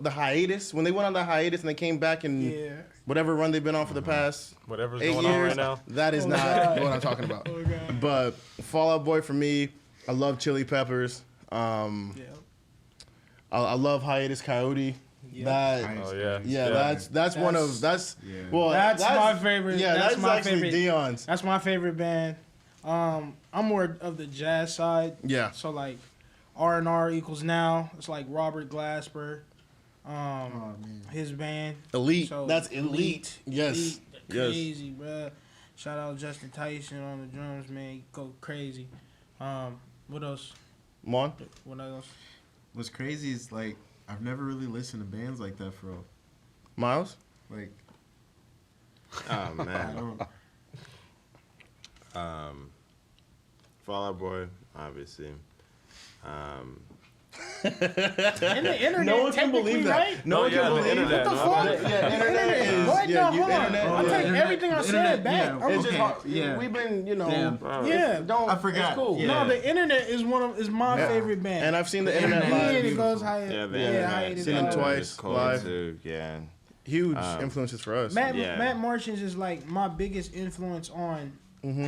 the hiatus, when they went on the hiatus and they came back and Yeah. whatever run they've been on for the past Whatever's 8 going on years. right now. That is not God. what I'm talking about. Oh, God. But Fall Out Boy for me, I love Chili Peppers. Yeah. I love Hiatus Coyote. Yeah. That Oh yeah. yeah, that's one of That's- well That's my favorite. Yeah, that's that's my actually favorite. Dion's. That's my favorite band. I'm more of the jazz side. Yeah. So like R&R equals now. It's like Robert Glasper, his band. Elite. So, That's elite. Yes. Elite, Yes. crazy, bruh. Shout out Justin Tyson on the drums, man. He go crazy. What else? Mon? What else? What's crazy is like I've never really listened to bands like that for real. Miles? Like Oh I man. don't. Fall Out Boy, obviously. And the internet, No one can believe that. right? No one yeah, can the believe internet, that. What the no, fuck? Yeah, internet is. What? Yeah, No, you hold on. internet. I take everything I said back. yeah, I'm It's okay. just yeah. we've been, you know. Damn. Yeah. Don't. I forgot. It's cool. Yeah. No, the internet is my Yeah. favorite band. And I've seen the internet Me and live. it goes high. Yeah, the Yeah, internet. high. Seen them is twice cool live. too. Yeah. huge influences for us. Matt Martians is like my biggest influence on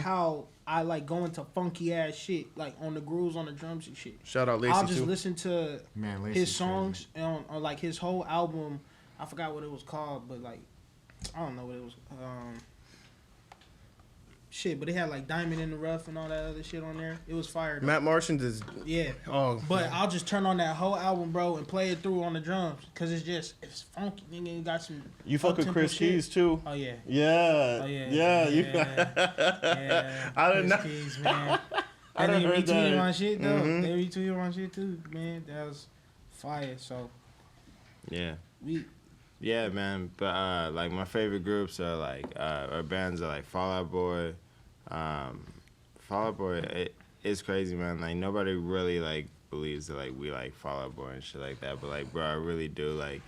how I like going to funky ass shit, like on the grooves, on the drums and shit. Shout out Lacey I'll just too. listen to Man, his songs and or like his whole album. I forgot what it was called, but like I don't know what it was. Shit, but it had like Diamond in the Rough and all that other shit on there. It was fire. Though. Matt Martians is But I'll just turn on that whole album, bro, and play it through on the drums, cause it's funky. Nigga, it got some. You fuck with Chris Keys too. Oh yeah. Yeah. Oh yeah. Yeah. Yeah. I don't know. Keys, man. I done They heard retweeted that. my shit though. They retweeted my shit too, man. That was fire. So Yeah, man. But like my favorite groups are like or bands are like Fall Out Boy. Fall Out Boy, it's crazy, man. Like nobody really like believes that like we like Fall Out Boy and shit like that. But like, bro, I really do. Like,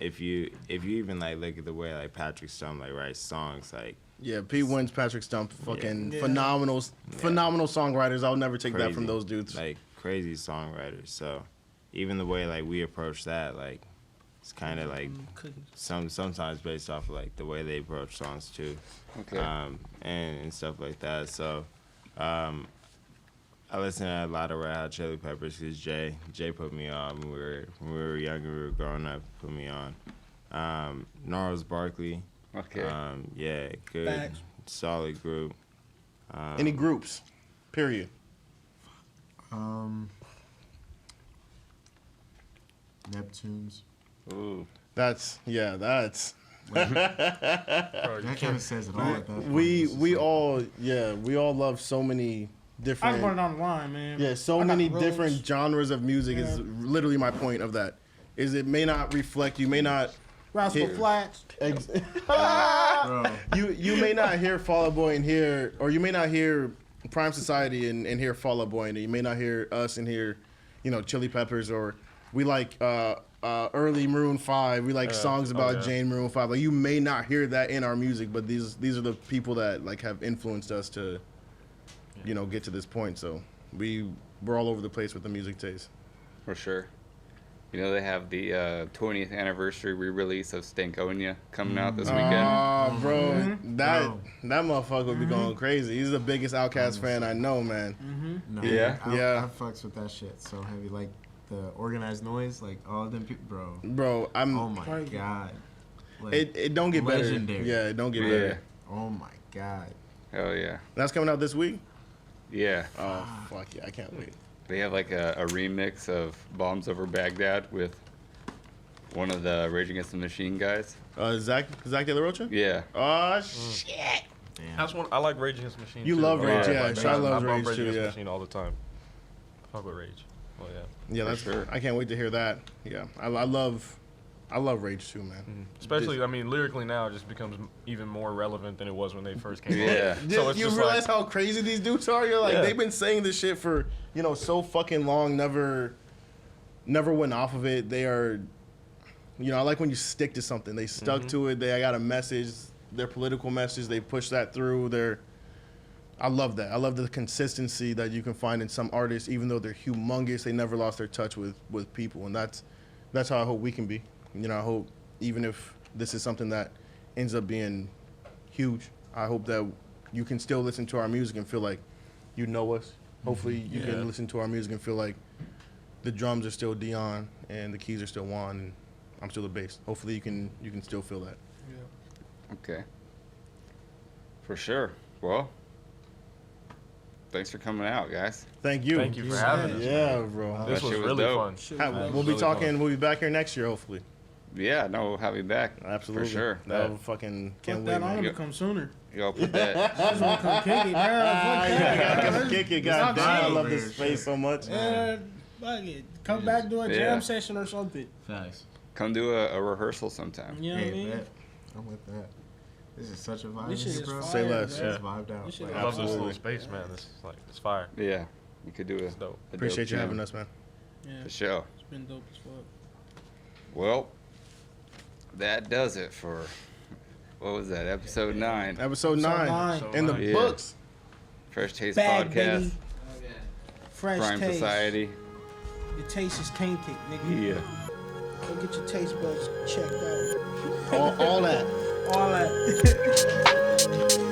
if you even like look at the way like Patrick Stump like writes songs, like yeah, P wins Patrick Stump, fucking phenomenal songwriters. I'll never take that from those dudes. Like crazy songwriters. So even the way like we approach that, like it's kind of like sometimes based off of like the way they approach songs too, and stuff like that. So I listen to a lot of Red Hot Chili Peppers because Jay put me on when we were younger, we were growing up, put me on. Gnarls Barkley. Okay. Yeah, good, Facts. solid group. Any groups? Period. Neptunes. Ooh. That's That kind of says it all. At that point. we all love so many I different. can put it on the line, man. Yeah, so I got many Roach. different genres of music is literally my point of that. Is it may not reflect, you may not Rascal Flats. Bro. you may not hear Fall Out Boy and hear, or you may not hear Prime Society and hear Fall Out Boy, and you may not hear us and hear, Chili Peppers, or we like early Maroon 5. We like songs about Jane Maroon 5. Like you may not hear that in our music, but these are the people that like have influenced us to, get to this point. So we're all over the place with the music taste. For sure. They have the 20th anniversary re-release of Stankonia coming out this weekend. Oh, bro, that motherfucker would be going crazy. He's the biggest Outkast fan I know, man. No, Yeah? I fucks with that shit so heavy. Like the Organized Noise, like all of them people, bro. Bro, Oh my god. Like, it don't get legendary. better. Yeah, it don't get better. Oh my god. Hell yeah. That's coming out this week? Yeah. Oh, fuck yeah, I can't wait. They have like a remix of Bombs Over Baghdad with one of the Rage Against the Machine guys. Zach De La Rocha? Yeah. Oh, shit. Damn. That's one. I like Rage Against the Machine. You too. love Rage, yeah. Like, Shy loves I bump Rage too, Against yeah. the Machine all the time. Fuck with Rage. Oh yeah. Yeah, that's sure. I can't wait to hear that. Yeah, I love Rage too, man. Especially, I mean, lyrically now it just becomes even more relevant than it was when they first came Yeah. out. So it's you just realize like, how crazy these dudes are? You're like, Yeah. they've been saying this shit for so fucking long, never went off of it. They are, I like when you stick to something. They stuck to it. They got a message, their political message. They push that through. I love that. I love the consistency that you can find in some artists, even though they're humongous. They never lost their touch with people, and that's how I hope we can be. I hope even if this is something that ends up being huge, I hope that you can still listen to our music and feel like you know us. Hopefully you can listen to our music and feel like the drums are still Dion and the keys are still Juan and I'm still the bass. Hopefully you can still feel that. Okay. For sure. Well, thanks for coming out, guys. Thank you. Thank you for having us. Yeah, bro. This was shit was really dope. fun. We'll be really talking. fun. We'll be back here next year, hopefully. Yeah, no, we'll have you back. Absolutely. For sure. That'll fucking can't Fuck wait. that, I Man. want to come sooner. Y'all put that. I just want to come kick it, man. Fuck that. Come kick it, Talk goddamn! I shit. love this space so much. Fuck it. Come back do a Yeah. jam session or something. Facts. Come do a rehearsal sometime. You know what I Hey, mean? bet. I'm with that. This is such a vibe. This in shit here, is bro. fire, Say less. This bro. is vibed out. This shit Like, I love this Absolutely. little space, man. It's fire. Yeah, we could do It's dope. a Appreciate dope you jam. having us, man. Yeah, For sure. it's been dope as fuck. Well, that does it for, what was that, episode 9. Episode 9 in the Yeah. books. Fresh Taste Bag, Podcast, baby. Fresh Prime taste. Society. The taste is tainted, nigga. Yeah. Go get your taste buds checked out. All that. All that.